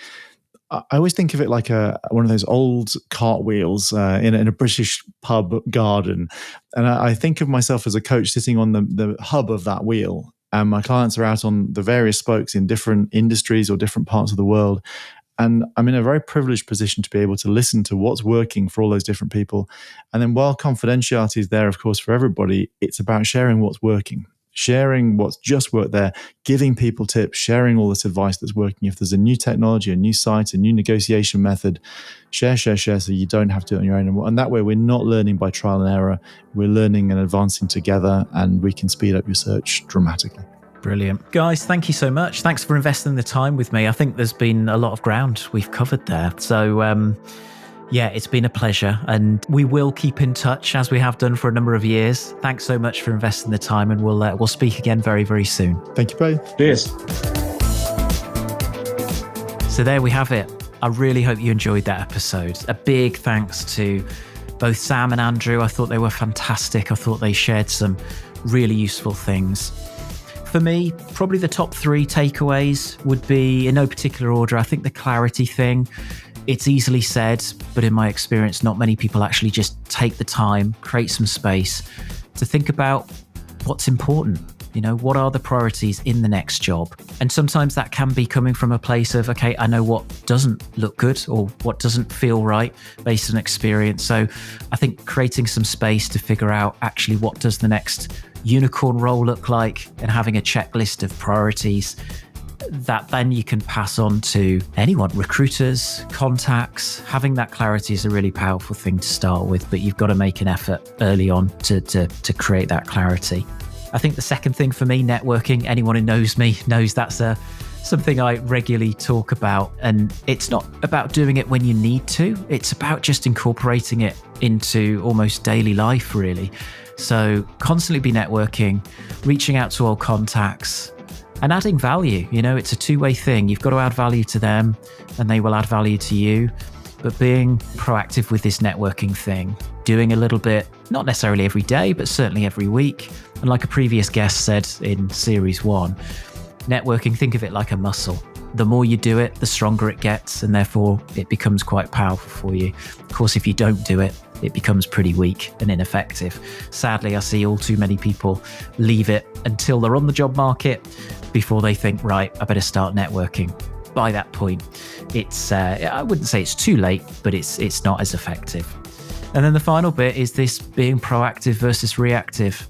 I always think of it like one of those old cartwheels in a British pub garden. And I think of myself as a coach sitting on the hub of that wheel. And my clients are out on the various spokes in different industries or different parts of the world. And I'm in a very privileged position to be able to listen to what's working for all those different people. And then while confidentiality is there, of course, for everybody, it's about sharing what's working, sharing what's just worked there, giving people tips, sharing all this advice that's working. If there's a new technology, a new site, a new negotiation method, share so you don't have to do it on your own. And that way we're not learning by trial and error. We're learning and advancing together, and we can speed up your search dramatically. Brilliant. Guys, thank you so much. Thanks for investing the time with me. I think there's been a lot of ground we've covered there. So, it's been a pleasure, and we will keep in touch as we have done for a number of years. Thanks so much for investing the time, and we'll speak again very, very soon. Thank you both. Cheers. So there we have it. I really hope you enjoyed that episode. A big thanks to both Sam and Andrew. I thought they were fantastic. I thought they shared some really useful things. For me, probably the top 3 takeaways would be, in no particular order, I think the clarity thing. It's easily said, but in my experience, not many people actually just take the time, create some space to think about what's important. What are the priorities in the next job? And sometimes that can be coming from a place of, okay, I know what doesn't look good or what doesn't feel right based on experience. So I think creating some space to figure out actually what does the next unicorn role look like, and having a checklist of priorities that then you can pass on to anyone, recruiters, contacts. Having that clarity is a really powerful thing to start with, but you've got to make an effort early on to create that clarity. I think the second thing for me, networking. Anyone who knows me knows that's something I regularly talk about, and it's not about doing it when you need to. It's about just incorporating it into almost daily life, really. So constantly be networking, reaching out to old contacts, and adding value. It's a two-way thing. You've got to add value to them, and they will add value to you. But being proactive with this networking thing, doing a little bit, not necessarily every day, but certainly every week. And like a previous guest said in series 1, networking, think of it like a muscle. The more you do it, the stronger it gets, and therefore it becomes quite powerful for you. Of course, if you don't do it, it becomes pretty weak and ineffective. Sadly, I see all too many people leave it until they're on the job market before they think, right, I better start networking. By that point, it's I wouldn't say it's too late, but it's not as effective. And then the final bit is this being proactive versus reactive.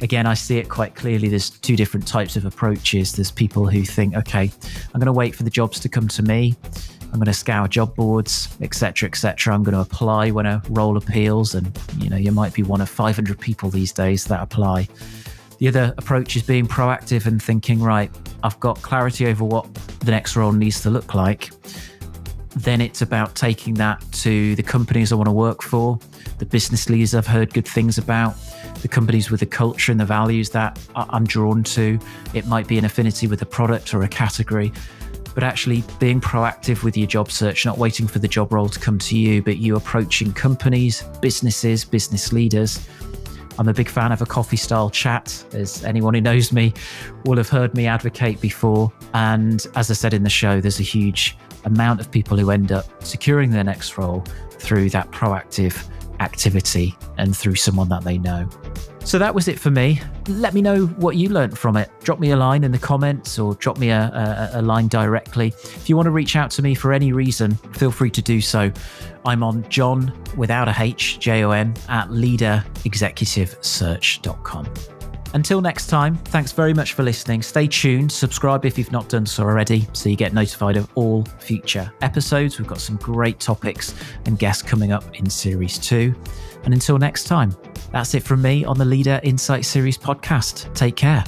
Again, I see it quite clearly. There's 2 different types of approaches. There's people who think, okay, I'm going to wait for the jobs to come to me. I'm going to scour job boards, etc., etc. I'm going to apply when a role appeals, and you might be one of 500 people these days that apply. The other approach is being proactive and thinking, right, I've got clarity over what the next role needs to look like. Then it's about taking that to the companies I want to work for, the business leaders I've heard good things about, the companies with the culture and the values that I'm drawn to. It might be an affinity with a product or a category, but actually being proactive with your job search, not waiting for the job role to come to you, but you approaching companies, businesses, business leaders I'm a big fan of a coffee style chat, as anyone who knows me will have heard me advocate before. And as I said in the show, there's a huge amount of people who end up securing their next role through that proactive activity and through someone that they know. So that was it for me. Let me know what you learned from it. Drop me a line in the comments or drop me a line directly. If you want to reach out to me for any reason, feel free to do so. I'm on John, without a H, Jon, at leaderexecutivesearch.com. Until next time, thanks very much for listening. Stay tuned, subscribe if you've not done so already, so you get notified of all future episodes. We've got some great topics and guests coming up in Series 2. And until next time, that's it from me on the Leader Insight Series podcast. Take care.